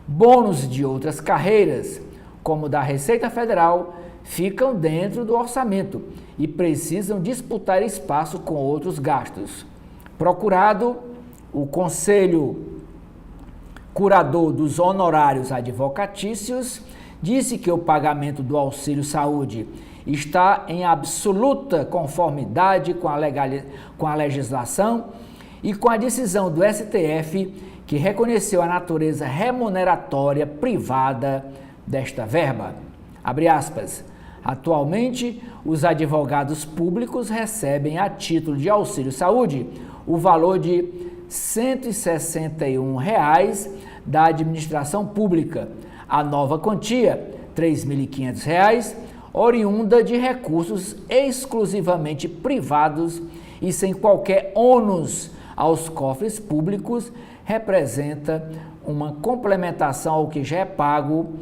S1: Bônus de outras carreiras, como da Receita Federal, ficam dentro do orçamento e precisam disputar espaço com outros gastos. Procurado, o Conselho Curador dos Honorários Advocatícios disse que o pagamento do auxílio-saúde está em absoluta conformidade com a legislação e com a decisão do STF, que reconheceu a natureza remuneratória privada desta verba. Abre aspas. Atualmente, os advogados públicos recebem a título de auxílio-saúde o valor de R$ 161 da administração pública. A nova quantia, R$ 3.500, oriunda de recursos exclusivamente privados e sem qualquer ônus aos cofres públicos, representa uma complementação ao que já é pago,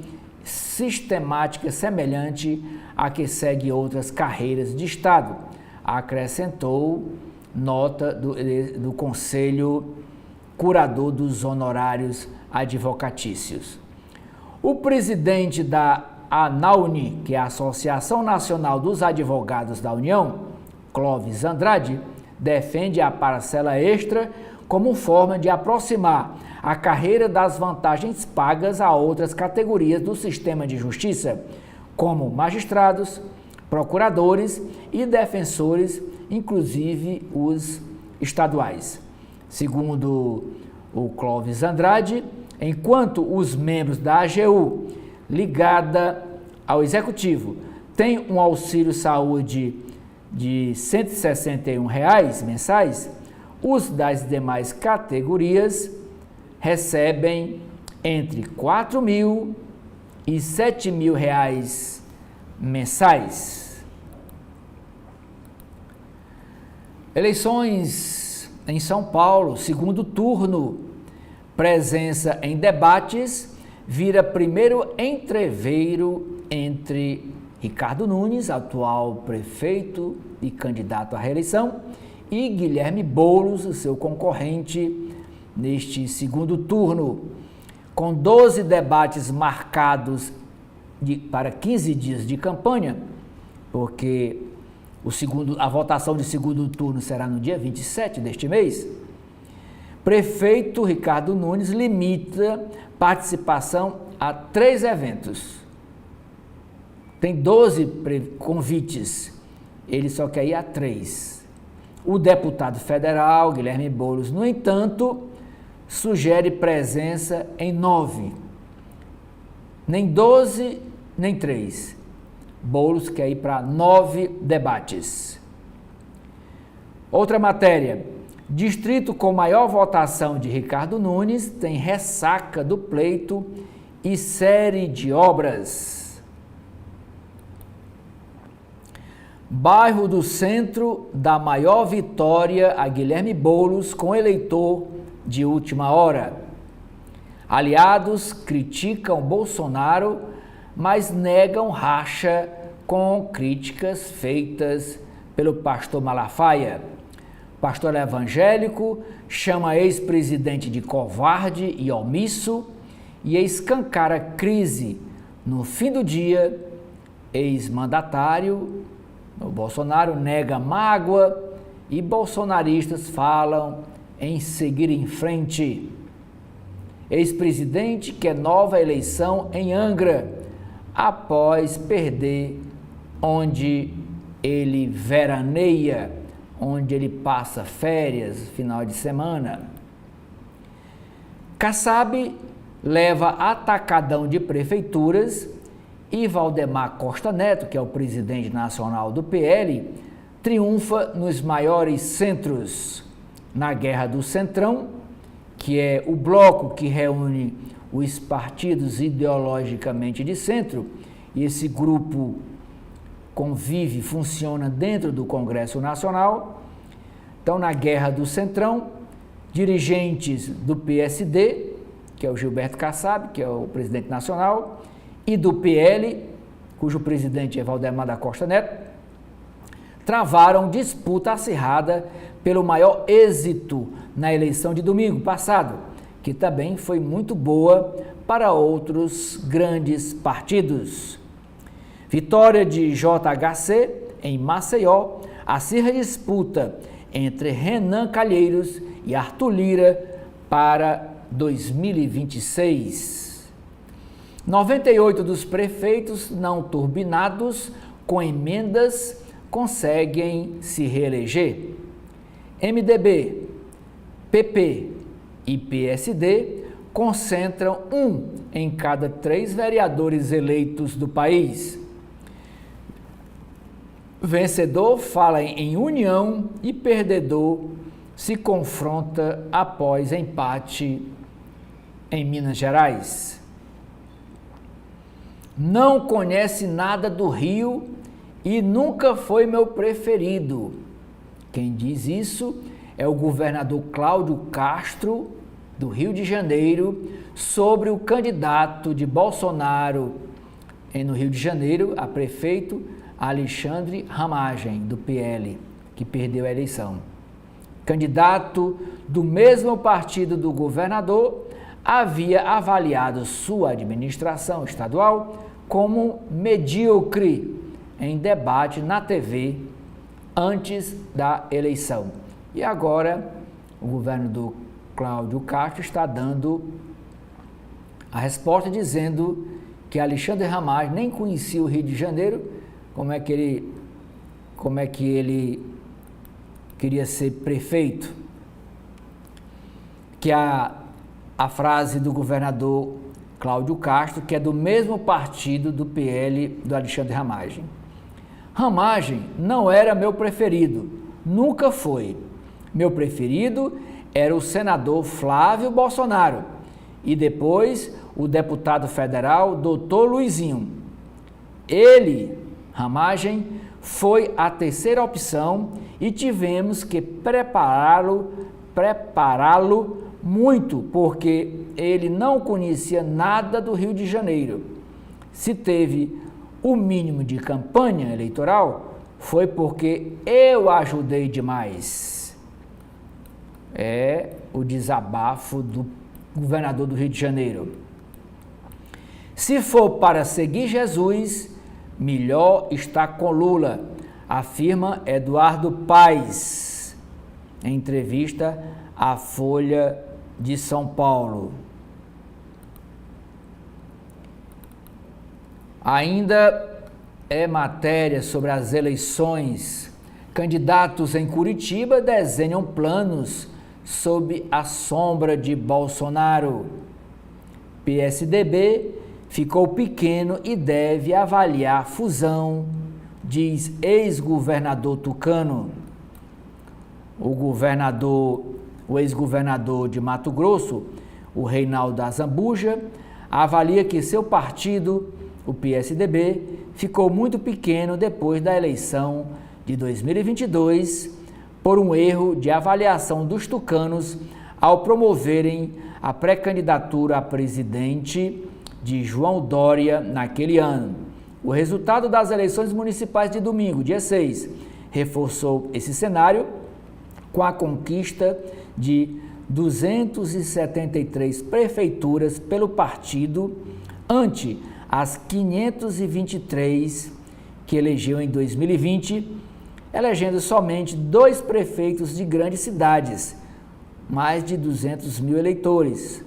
S1: sistemática semelhante à que segue outras carreiras de Estado, acrescentou nota do Conselho Curador dos Honorários Advocatícios. O presidente da ANAUNI, que é a Associação Nacional dos Advogados da União, Clóvis Andrade, defende a parcela extra como forma de aproximar a carreira das vantagens pagas a outras categorias do sistema de justiça, como magistrados, procuradores e defensores, inclusive os estaduais. Segundo o Clóvis Andrade, enquanto os membros da AGU, ligada ao Executivo, têm um auxílio-saúde de R$ 161 mensais, os das demais categorias recebem entre R$ 4.000 e R$ 7.000 mensais. Eleições em São Paulo, segundo turno, presença em debates, vira primeiro entreveiro entre Ricardo Nunes, atual prefeito e candidato à reeleição, e Guilherme Boulos, seu concorrente, neste segundo turno. Com 12 debates marcados para 15 dias de campanha, porque a votação de segundo turno será no dia 27 deste mês, prefeito Ricardo Nunes limita participação a 3 eventos. Tem 12 convites, ele só quer ir a 3. O deputado federal, Guilherme Boulos, no entanto, sugere presença em 9. Nem 12, nem 3. Boulos quer ir para 9 debates. Outra matéria. Distrito com maior votação de Ricardo Nunes tem ressaca do pleito e série de obras. Bairro do Centro dá maior vitória a Guilherme Boulos com eleitor de última hora. Aliados criticam Bolsonaro, mas negam racha com críticas feitas pelo pastor Malafaia. Pastor evangélico chama ex-presidente de covarde e omisso e escancara crise. No fim do dia, ex-mandatário, o Bolsonaro nega mágoa e bolsonaristas falam em seguir em frente. Ex-presidente quer nova eleição em Angra, após perder onde ele veraneia, onde ele passa férias, final de semana. Kassab leva atacadão de prefeituras e Valdemar Costa Neto, que é o presidente nacional do PL, triunfa nos maiores centros. Na Guerra do Centrão, que é o bloco que reúne os partidos ideologicamente de centro, e esse grupo convive, funciona dentro do Congresso Nacional. Então, na Guerra do Centrão, dirigentes do PSD, que é o Gilberto Kassab, que é o presidente nacional, e do PL, cujo presidente é Valdemar da Costa Neto, travaram disputa acirrada pelo maior êxito na eleição de domingo passado, que também foi muito boa para outros grandes partidos. Vitória de JHC em Maceió, acirra disputa entre Renan Calheiros e Arthur Lira para 2026. 98 dos prefeitos não turbinados com emendas conseguem se reeleger. MDB, PP e PSD concentram 1 em cada 3 vereadores eleitos do país. Vencedor fala em união e perdedor se confronta após empate em Minas Gerais. Não conhece nada do Rio e nunca foi meu preferido. Quem diz isso é o governador Cláudio Castro, do Rio de Janeiro, sobre o candidato de Bolsonaro no Rio de Janeiro a prefeito, Alexandre Ramagem, do PL, que perdeu a eleição. Candidato do mesmo partido do governador, havia avaliado sua administração estadual como medíocre em debate na TV antes da eleição. E agora o governo do Cláudio Castro está dando a resposta dizendo que Alexandre Ramagem nem conhecia o Rio de Janeiro, como é que ele queria ser prefeito, que a frase do governador Cláudio Castro, que é do mesmo partido do PL do Alexandre Ramagem. Ramagem não era meu preferido, nunca foi. Meu preferido era o senador Flávio Bolsonaro e depois o deputado federal Dr. Luizinho. Ele, Ramagem, foi a terceira opção e tivemos que prepará-lo muito, porque ele não conhecia nada do Rio de Janeiro. Se teve o mínimo de campanha eleitoral, foi porque eu ajudei demais. É o desabafo do governador do Rio de Janeiro. Se for para seguir Jesus, melhor está com Lula, afirma Eduardo Paes, em entrevista à Folha de São Paulo. Ainda é matéria sobre as eleições. Candidatos em Curitiba desenham planos sob a sombra de Bolsonaro. PSDB ficou pequeno e deve avaliar fusão, diz ex-governador tucano. O ex-governador de Mato Grosso, o Reinaldo Azambuja, avalia que seu partido, o PSDB, ficou muito pequeno depois da eleição de 2022 por um erro de avaliação dos tucanos ao promoverem a pré-candidatura a presidente de João Dória naquele ano. O resultado das eleições municipais de domingo, dia 6, reforçou esse cenário com a conquista de 273 prefeituras pelo partido ante as 523 que elegeu em 2020, elegendo somente 2 prefeitos de grandes cidades, mais de 200 mil eleitores.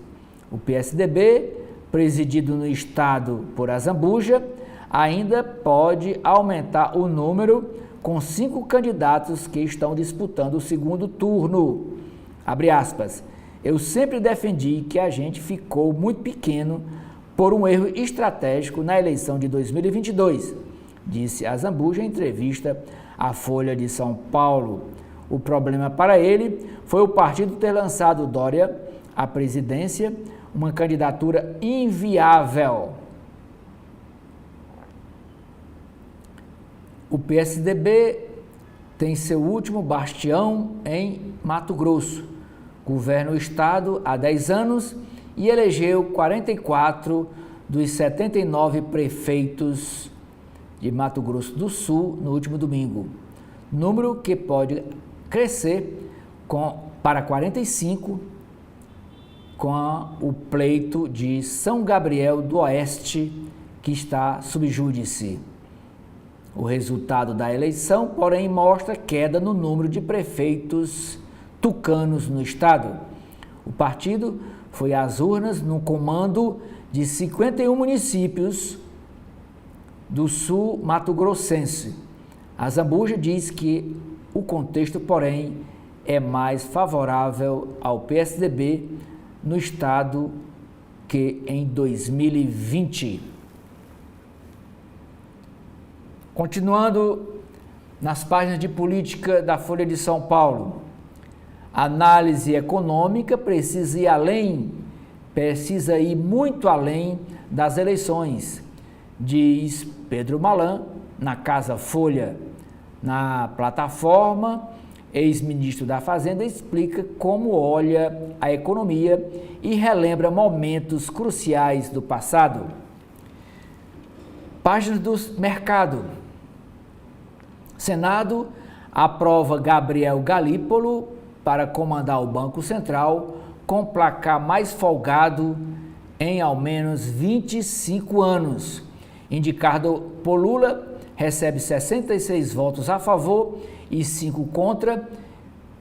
S1: O PSDB, presidido no estado por Azambuja, ainda pode aumentar o número com 5 candidatos que estão disputando o segundo turno. Abre aspas. Eu sempre defendi que a gente ficou muito pequeno por um erro estratégico na eleição de 2022. disse Azambuja em entrevista à Folha de São Paulo. O problema para ele foi o partido ter lançado Dória à presidência, uma candidatura inviável. O PSDB tem seu último bastião em Mato Grosso. Governa o estado há 10 anos e elegeu 44 dos 79 prefeitos de Mato Grosso do Sul no último domingo. Número que pode crescer para 45 com o pleito de São Gabriel do Oeste, que está sob júdice. O resultado da eleição, porém, mostra queda no número de prefeitos tucanos no estado. O partido foi às urnas no comando de 51 municípios do sul mato-grossense. Azambuja diz que o contexto, porém, é mais favorável ao PSDB no estado que em 2020. Continuando nas páginas de política da Folha de São Paulo, a análise econômica precisa ir muito além das eleições, diz Pedro Malan na Casa Folha. Na plataforma, ex-ministro da Fazenda explica como olha a economia e relembra momentos cruciais do passado. Páginas do mercado. Senado aprova Gabriel Galípolo para comandar o Banco Central com placar mais folgado em ao menos 25 anos. Indicado por Lula, recebe 66 votos a favor e 5 contra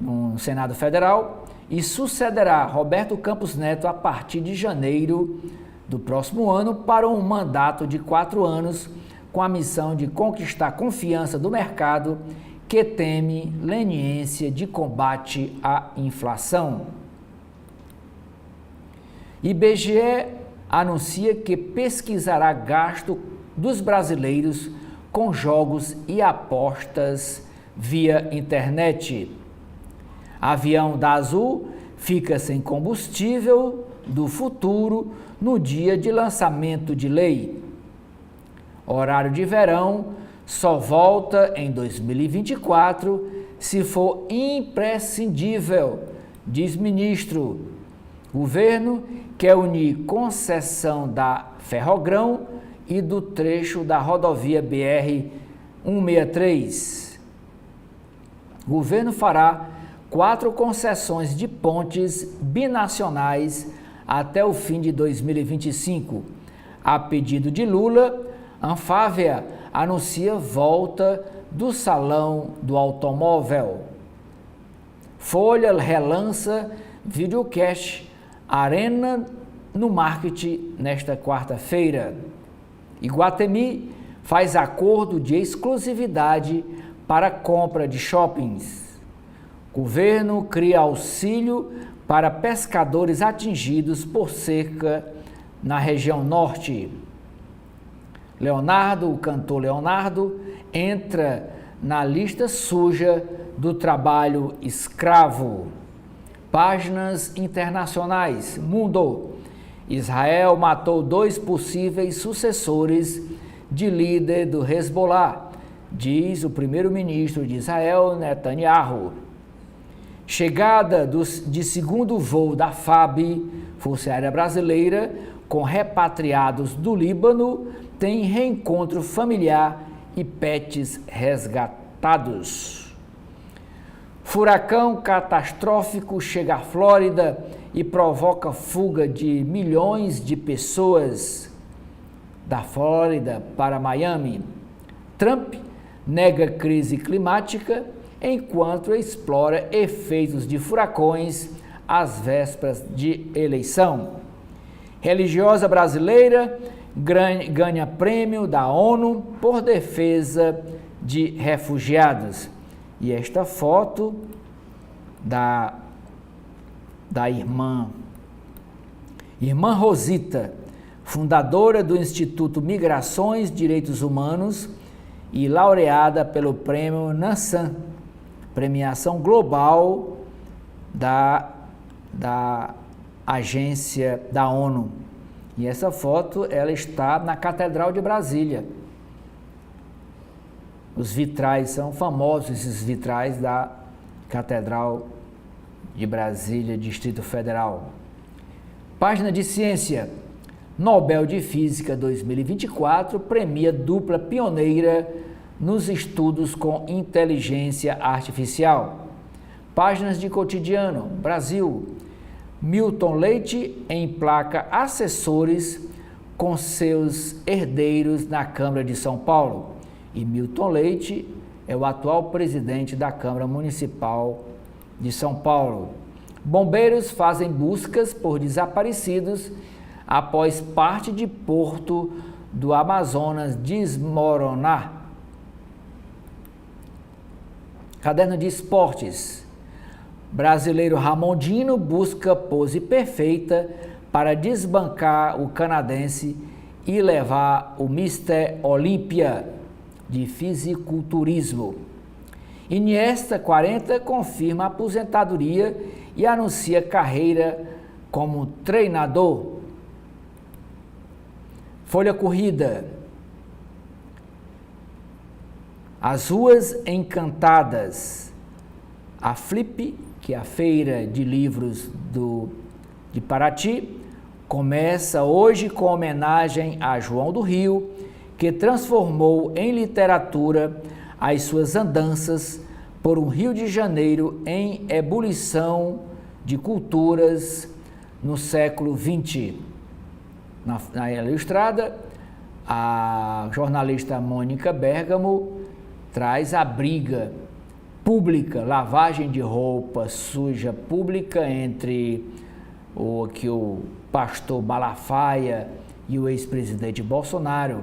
S1: no Senado Federal e sucederá Roberto Campos Neto a partir de janeiro do próximo ano para um mandato de 4 anos com a missão de conquistar a confiança do mercado que teme leniência de combate à inflação. IBGE anuncia que pesquisará gasto dos brasileiros com jogos e apostas via internet. Avião da Azul fica sem combustível do futuro no dia de lançamento de lei. Horário de verão só volta em 2024 se for imprescindível, diz ministro. Governo quer unir concessão da Ferrogrão e do trecho da rodovia BR-163. Governo fará 4 concessões de pontes binacionais até o fim de 2025. A pedido de Lula, Anfávia anuncia volta do Salão do Automóvel. Folha relança videocast Arena no marketing nesta quarta-feira. Iguatemi faz acordo de exclusividade para compra de shoppings. Governo cria auxílio para pescadores atingidos por seca na região norte. Leonardo, o cantor Leonardo, entra na lista suja do trabalho escravo. Páginas internacionais. Mundo. Israel matou 2 possíveis sucessores de líder do Hezbollah, diz o primeiro-ministro de Israel, Netanyahu. Chegada de segundo voo da FAB, Força Aérea Brasileira, com repatriados do Líbano, tem reencontro familiar e pets resgatados. Furacão catastrófico chega à Flórida e provoca fuga de milhões de pessoas da Flórida para Miami. Trump nega crise climática enquanto explora efeitos de furacões às vésperas de eleição. Religiosa brasileira ganha prêmio da ONU por defesa de refugiados. E esta foto da irmã Rosita, fundadora do Instituto Migrações, Direitos Humanos e laureada pelo Prêmio Nansen, premiação global da agência da ONU. E essa foto, ela está na Catedral de Brasília. Os vitrais são famosos, esses vitrais da Catedral de Brasília, Distrito Federal. Página de ciência. Nobel de Física 2024 premia dupla pioneira nos estudos com inteligência artificial. Páginas de cotidiano. Brasil. Milton Leite emplaca assessores com seus herdeiros na Câmara de São Paulo. E Milton Leite é o atual presidente da Câmara Municipal de São Paulo. Bombeiros fazem buscas por desaparecidos após parte de porto do Amazonas desmoronar. Caderno de esportes. Brasileiro Ramondino busca pose perfeita para desbancar o canadense e levar o Mister Olímpia de fisiculturismo. Iniesta, 40, confirma aposentadoria e anuncia carreira como treinador. Folha corrida. As ruas encantadas. A Flip, que é a feira de livros de Paraty, começa hoje com homenagem a João do Rio, que transformou em literatura as suas andanças por um Rio de Janeiro em ebulição de culturas no século XX. Na Ilustrada, a jornalista Mônica Bergamo traz a briga pública, lavagem de roupa suja pública entre o pastor Malafaia e o ex-presidente Bolsonaro.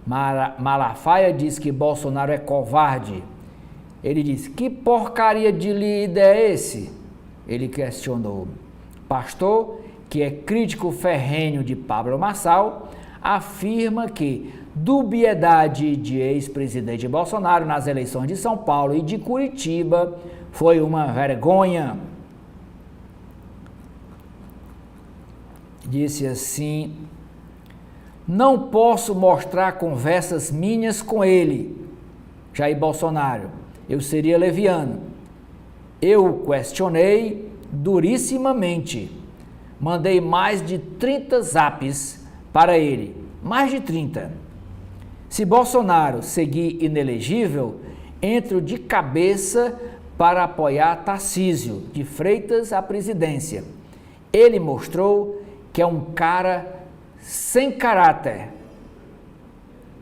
S1: Malafaia diz que Bolsonaro é covarde. Ele diz: que porcaria de líder é esse? Ele questionou. Pastor, que é crítico ferrenho de Pablo Marçal, afirma que dubiedade de ex-presidente Bolsonaro nas eleições de São Paulo e de Curitiba foi uma vergonha. Disse assim: não posso mostrar conversas minhas com ele, Jair Bolsonaro, eu seria leviano. Eu questionei durissimamente, mandei mais de 30 zaps para ele, mais de 30. Se Bolsonaro seguir inelegível, entro de cabeça para apoiar Tarcísio de Freitas à presidência. Ele mostrou que é um cara sem caráter.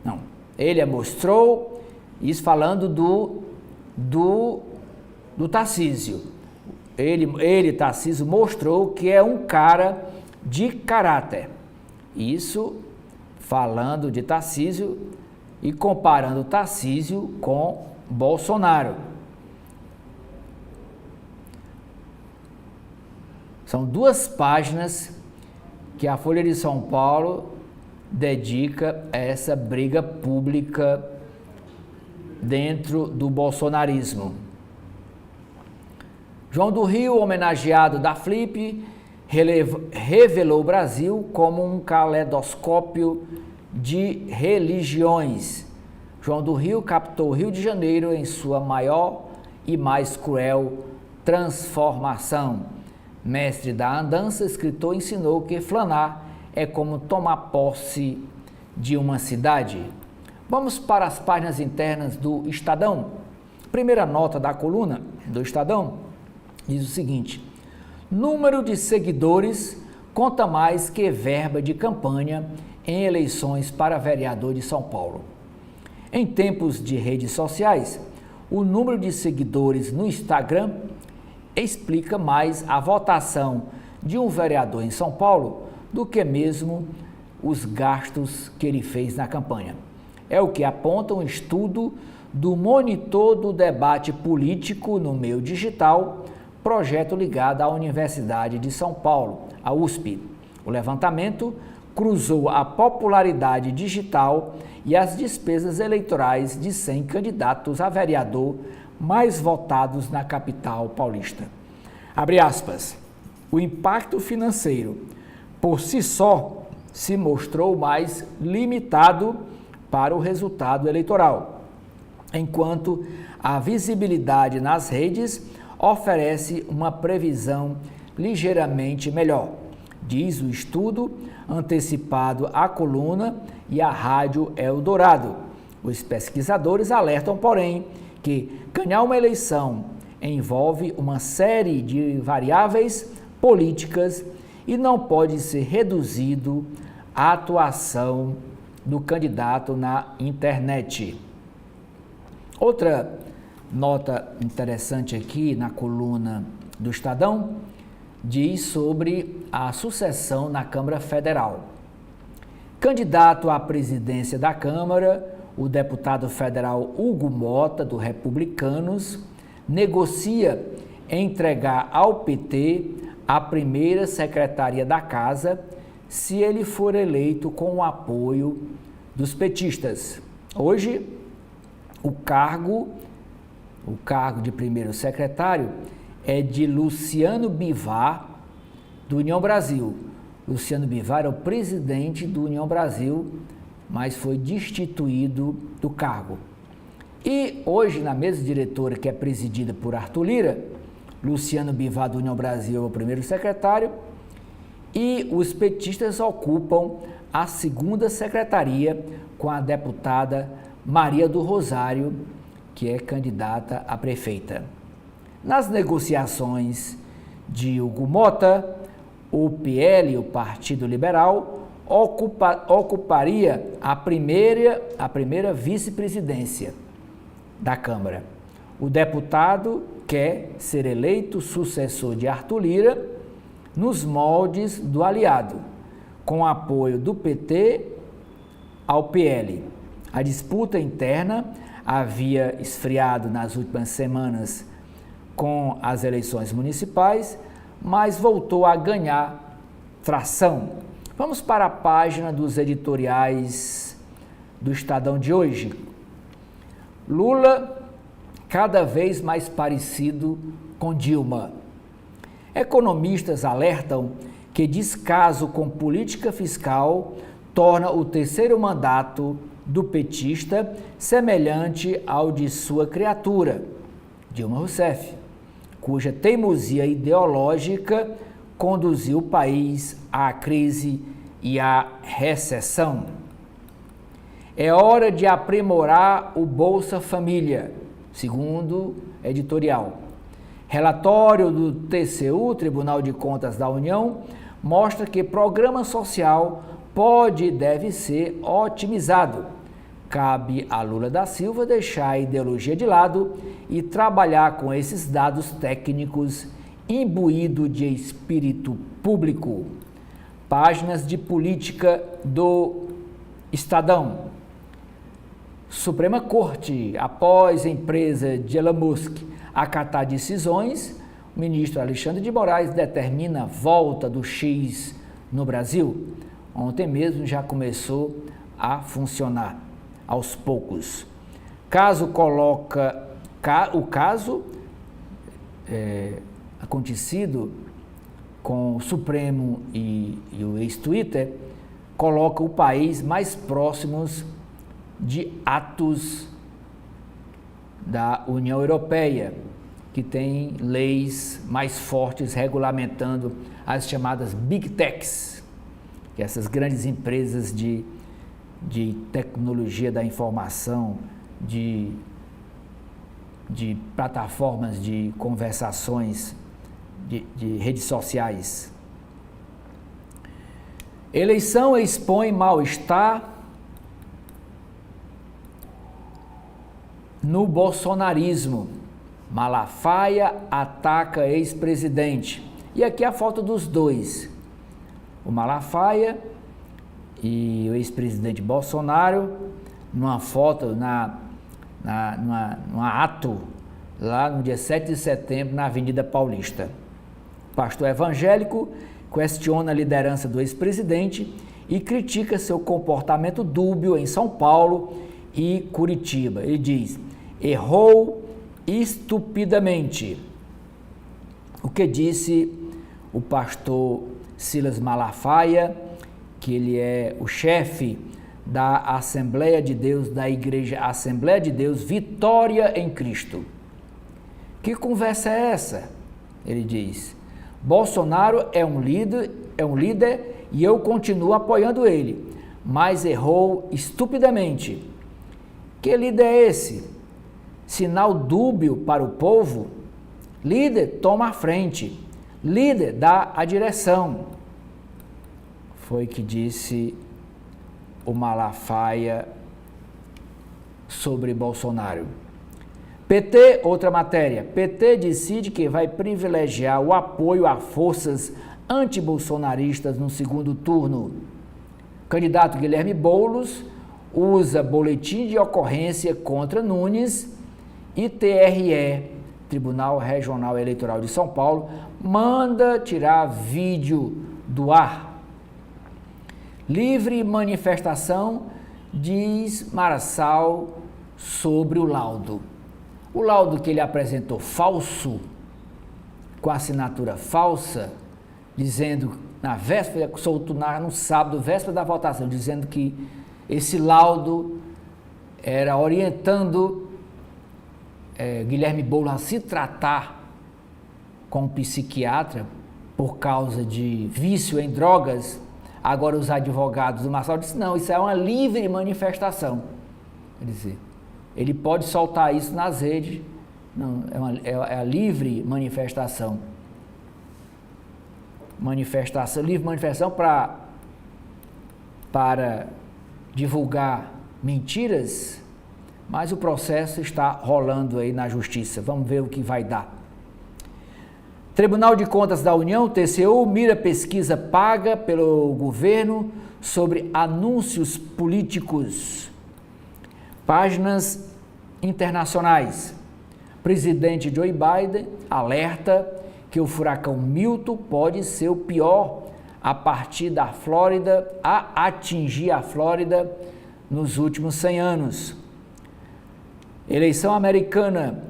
S1: Não, ele mostrou, isso falando do Tarcísio. Tarcísio, mostrou que é um cara de caráter. Isso falando de Tarcísio e comparando Tarcísio com Bolsonaro. São 2 páginas que a Folha de São Paulo dedica a essa briga pública dentro do bolsonarismo. João do Rio, homenageado da Flip, revelou o Brasil como um caleidoscópio de religiões. João do Rio captou o Rio de Janeiro em sua maior e mais cruel transformação. Mestre da andança, escritor, ensinou que flanar é como tomar posse de uma cidade. Vamos para as páginas internas do Estadão. Primeira nota da coluna do Estadão diz o seguinte: número de seguidores conta mais que verba de campanha em eleições para vereador de São Paulo. Em tempos de redes sociais, o número de seguidores no Instagram explica mais a votação de um vereador em São Paulo do que mesmo os gastos que ele fez na campanha. É o que aponta um estudo do Monitor do Debate Político no Meio Digital, projeto ligado à Universidade de São Paulo, a USP. O levantamento cruzou a popularidade digital e as despesas eleitorais de 100 candidatos a vereador mais votados na capital paulista. Abre aspas. O impacto financeiro, por si só, se mostrou mais limitado para o resultado eleitoral, enquanto a visibilidade nas redes oferece uma previsão ligeiramente melhor, diz o estudo antecipado à coluna e à Rádio Eldorado. Os pesquisadores alertam, porém, que ganhar uma eleição envolve uma série de variáveis políticas e não pode ser reduzido à atuação do candidato na internet. Outra nota interessante aqui na coluna do Estadão diz sobre a sucessão na Câmara Federal. Candidato à presidência da Câmara, o deputado federal Hugo Mota, do Republicanos, negocia entregar ao PT a primeira secretaria da Casa se ele for eleito com o apoio dos petistas. Hoje, o cargo de primeiro secretário é de Luciano Bivar, do União Brasil. Luciano Bivar é o presidente do União Brasil, mas foi destituído do cargo. E hoje, na mesa diretora, que é presidida por Arthur Lira, Luciano Bivar, do União Brasil, é o primeiro secretário, e os petistas ocupam a segunda secretaria com a deputada Maria do Rosário, que é candidata a prefeita. Nas negociações de Hugo Mota, o PL, o Partido Liberal, ocuparia a primeira vice-presidência da Câmara. O deputado quer ser eleito sucessor de Arthur Lira nos moldes do aliado, com apoio do PT ao PL. A disputa interna havia esfriado nas últimas semanas com as eleições municipais, mas voltou a ganhar tração. Vamos para a página dos editoriais do Estadão de hoje. Lula cada vez mais parecido com Dilma. Economistas alertam que descaso com política fiscal torna o terceiro mandato do petista semelhante ao de sua criatura, Dilma Rousseff, cuja teimosia ideológica conduziu o país à crise e à recessão. É hora de aprimorar o Bolsa Família, segundo editorial. Relatório do TCU, Tribunal de Contas da União, mostra que programa social pode e deve ser otimizado. Cabe a Lula da Silva deixar a ideologia de lado e trabalhar com esses dados técnicos imbuído de espírito público. Páginas de política do Estadão. Suprema Corte, após a empresa de Elon Musk acatar decisões, o ministro Alexandre de Moraes determina a volta do X no Brasil. Ontem mesmo já começou a funcionar aos poucos. O caso acontecido com o Supremo e o ex-Twitter coloca o país mais próximos de atos da União Europeia, que tem leis mais fortes regulamentando as chamadas Big Techs, que essas grandes empresas de tecnologia da informação, de plataformas de conversações, de redes sociais. Eleição expõe mal-estar no bolsonarismo. Malafaia ataca ex-presidente. E aqui a foto dos dois. O Malafaia e o ex-presidente Bolsonaro, numa foto, num ato, lá no dia 7 de setembro, na Avenida Paulista. O pastor evangélico questiona a liderança do ex-presidente e critica seu comportamento dúbio em São Paulo e Curitiba. Ele diz: errou estupidamente. O que disse o pastor Silas Malafaia, que ele é o chefe da Assembleia de Deus, da Igreja Assembleia de Deus Vitória em Cristo. Que conversa é essa? Ele diz: Bolsonaro é um líder e eu continuo apoiando ele, mas errou estupidamente. Que líder é esse? Sinal dúbio para o povo? Líder toma a frente, líder dá a direção. Foi que disse o Malafaia sobre Bolsonaro. PT, outra matéria. PT decide que vai privilegiar o apoio a forças antibolsonaristas no segundo turno. Candidato Guilherme Boulos usa boletim de ocorrência contra Nunes e TRE, Tribunal Regional Eleitoral de São Paulo, manda tirar vídeo do ar. Livre manifestação, diz Marçal sobre o laudo. O laudo que ele apresentou falso, com assinatura falsa, dizendo, na véspera, solto no sábado, véspera da votação, dizendo que esse laudo era orientando Guilherme Boulos a se tratar com um psiquiatra por causa de vício em drogas. Agora os advogados do Marçal disseram: não, isso é uma livre manifestação. Quer dizer, ele pode soltar isso nas redes, não, é a livre manifestação. Livre manifestação para divulgar mentiras, mas o processo está rolando aí na justiça. Vamos ver o que vai dar. Tribunal de Contas da União, TCU, mira pesquisa paga pelo governo sobre anúncios políticos. Páginas internacionais. Presidente Joe Biden alerta que o furacão Milton pode ser o pior a partir da Flórida, a atingir a Flórida nos últimos 100 anos. Eleição americana.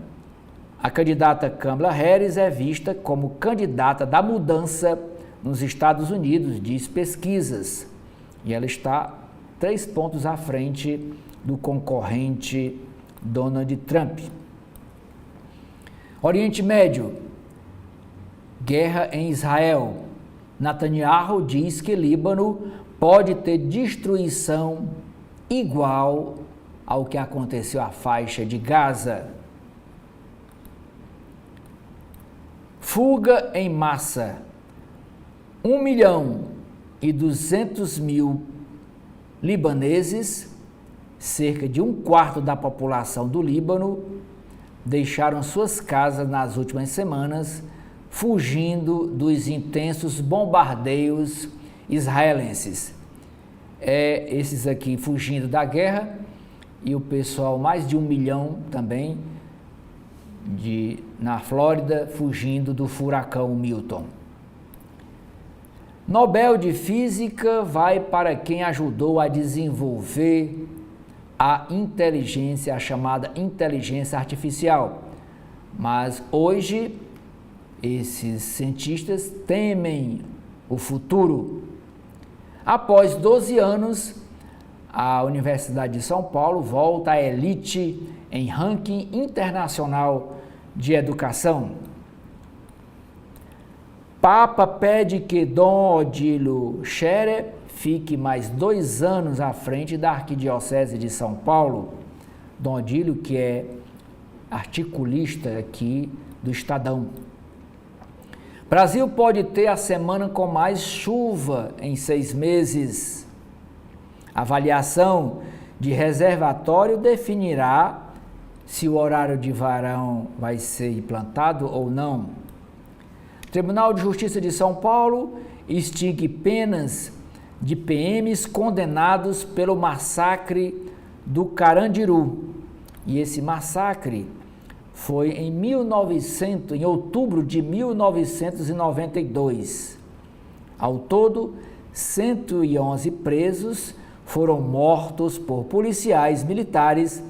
S1: A candidata Kamala Harris é vista como candidata da mudança nos Estados Unidos, diz pesquisas. E ela está 3 pontos à frente do concorrente Donald Trump. Oriente Médio. Guerra em Israel. Netanyahu diz que Líbano pode ter destruição igual ao que aconteceu à faixa de Gaza. Fuga em massa. 1.200.000 libaneses, cerca de 1/4 da população do Líbano, deixaram suas casas nas últimas semanas, fugindo dos intensos bombardeios israelenses. Esses aqui fugindo da guerra e o pessoal, mais de 1 milhão também, na Flórida, fugindo do furacão Milton. Nobel de Física vai para quem ajudou a desenvolver a inteligência, a chamada inteligência artificial. Mas hoje, esses cientistas temem o futuro. Após 12 anos, a Universidade de São Paulo volta à elite em ranking internacional de educação. Papa pede que Dom Odílio Scherer fique mais 2 anos à frente da Arquidiocese de São Paulo. Dom Odílio, que é articulista aqui do Estadão. Brasil pode ter a semana com mais chuva em 6 meses. Avaliação de reservatório definirá se o horário de verão vai ser implantado ou não. Tribunal de Justiça de São Paulo extingue penas de PMs condenados pelo massacre do Carandiru. E esse massacre foi em outubro de 1992. Ao todo, 111 presos foram mortos por policiais militares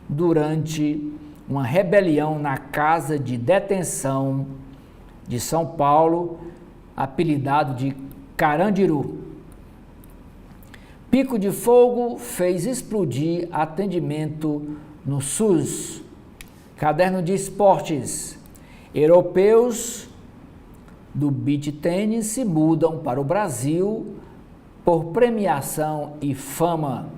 S1: durante uma rebelião na casa de detenção de São Paulo, apelidado de Carandiru. Pico de fogo fez explodir atendimento no SUS. Caderno de esportes. Europeus do beach tênis se mudam para o Brasil por premiação e fama.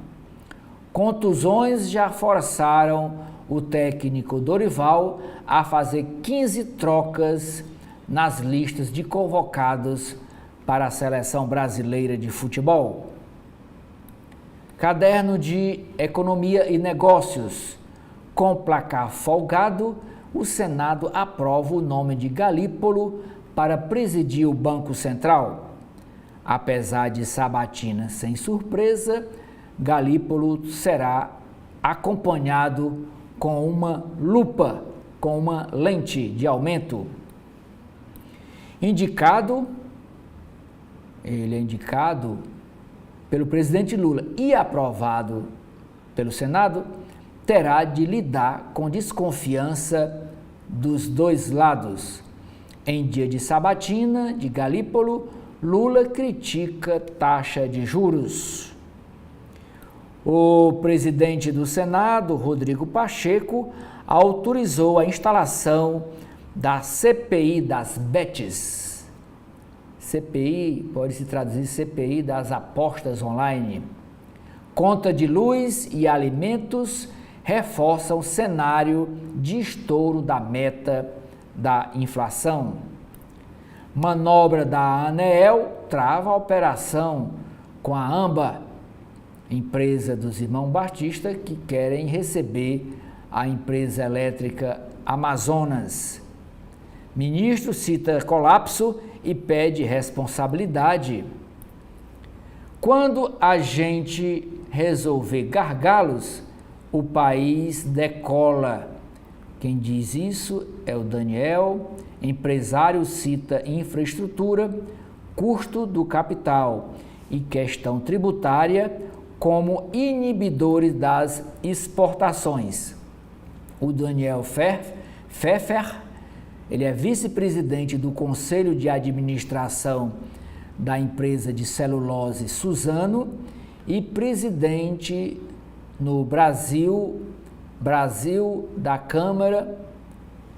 S1: Contusões já forçaram o técnico Dorival a fazer 15 trocas nas listas de convocados para a seleção brasileira de futebol. Caderno de Economia e Negócios. Com placar folgado, o Senado aprova o nome de Galípolo para presidir o Banco Central. Apesar de sabatina sem surpresa, Galípolo será acompanhado com uma lupa, com uma lente de aumento. Ele é indicado pelo presidente Lula e aprovado pelo Senado, terá de lidar com desconfiança dos dois lados. Em dia de sabatina de Galípolo, Lula critica taxa de juros. O presidente do Senado, Rodrigo Pacheco, autorizou a instalação da CPI das bets. CPI pode se traduzir CPI das apostas online. Conta de luz e alimentos reforçam o cenário de estouro da meta da inflação. Manobra da ANEEL trava a operação com a AMBA, empresa dos irmãos Batista, que querem receber a empresa elétrica Amazonas. Ministro cita colapso e pede responsabilidade. Quando a gente resolver gargalos, o país decola. Quem diz isso é o Daniel. Empresário cita infraestrutura, custo do capital e questão tributária como inibidores das exportações. O Daniel Pfeffer, ele é vice-presidente do Conselho de Administração da empresa de celulose Suzano e presidente no Brasil da Câmara,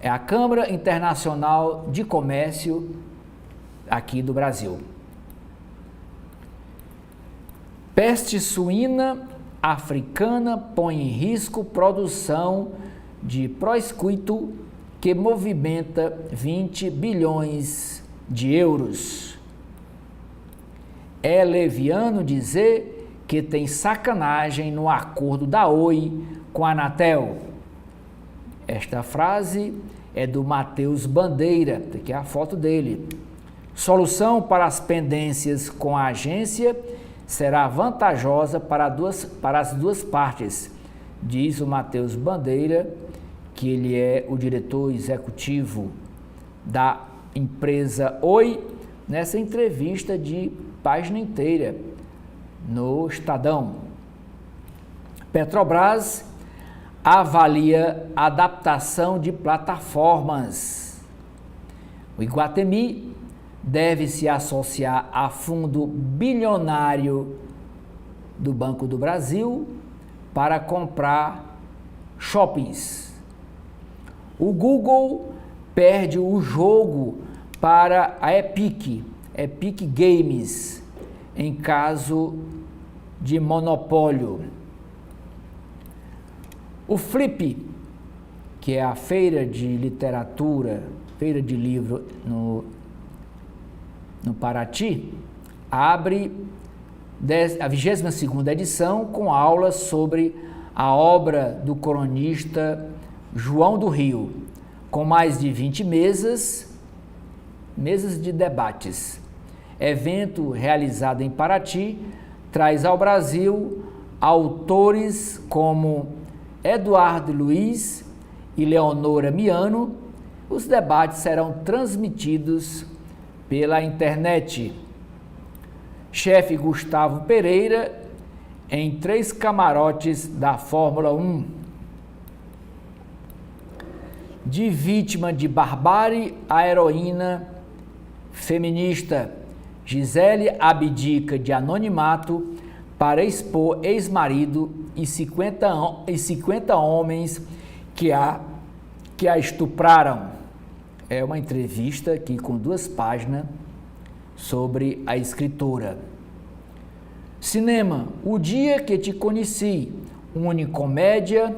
S1: é a Câmara Internacional de Comércio aqui do Brasil. Peste suína africana põe em risco produção de prosciutto que movimenta 20 bilhões de euros. É leviano dizer que tem sacanagem no acordo da Oi com a Anatel. Esta frase é do Matheus Bandeira, que é a foto dele. Solução para as pendências com a agência será vantajosa para as duas partes, diz o Matheus Bandeira, que ele é o diretor executivo da empresa Oi, nessa entrevista de página inteira no Estadão. Petrobras avalia adaptação de plataformas. O Iguatemi deve se associar a fundo bilionário do Banco do Brasil para comprar shoppings. O Google perde o jogo para a Epic Games, em caso de monopólio. O Flip, que é a feira de literatura, feira de livro no Paraty, abre a 22ª edição com aulas sobre a obra do cronista João do Rio, com mais de 20 mesas de debates. Evento realizado em Paraty traz ao Brasil autores como Eduardo Luiz e Leonora Miano. Os debates serão transmitidos pela internet. chefe Gustavo Pereira em 3 camarotes da Fórmula 1. De vítima de barbárie, a heroína feminista Gisele abdica de anonimato para expor ex-marido e 50 homens que a estupraram. É uma entrevista aqui com 2 páginas sobre a escritora. Cinema, O Dia que Te Conheci, unicomédia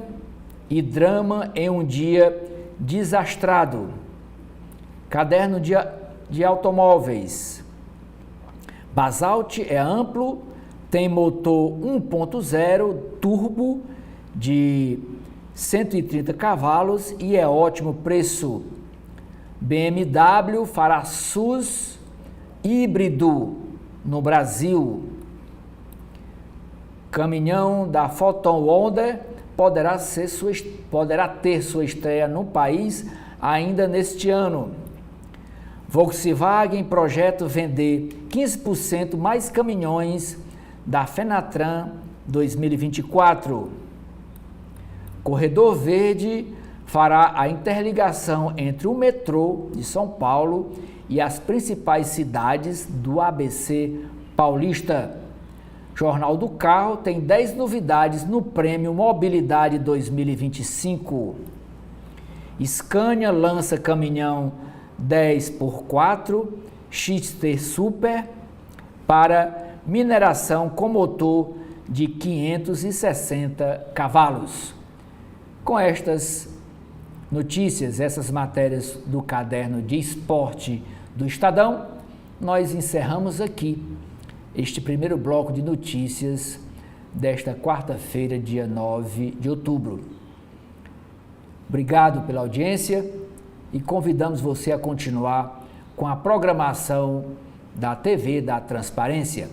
S1: e drama em um dia desastrado. Caderno de automóveis. Basalt é amplo, tem motor 1.0 turbo de 130 cavalos e é ótimo preço. BMW fará SUS híbrido no Brasil. Caminhão da Photon Wonder poderá ter sua estreia no país ainda neste ano. Volkswagen projeta vender 15% mais caminhões da Fenatran 2024. Corredor Verde fará a interligação entre o metrô de São Paulo e as principais cidades do ABC paulista. Jornal do Carro tem 10 novidades no Prêmio Mobilidade 2025. Scania lança caminhão 10x4 XT Super para mineração com motor de 560 cavalos. Com estas notícias, essas matérias do caderno de esporte do Estadão, nós encerramos aqui este primeiro bloco de notícias desta quarta-feira, dia 9 de outubro. Obrigado pela audiência e convidamos você a continuar com a programação da TV da Transparência.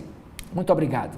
S1: Muito obrigado.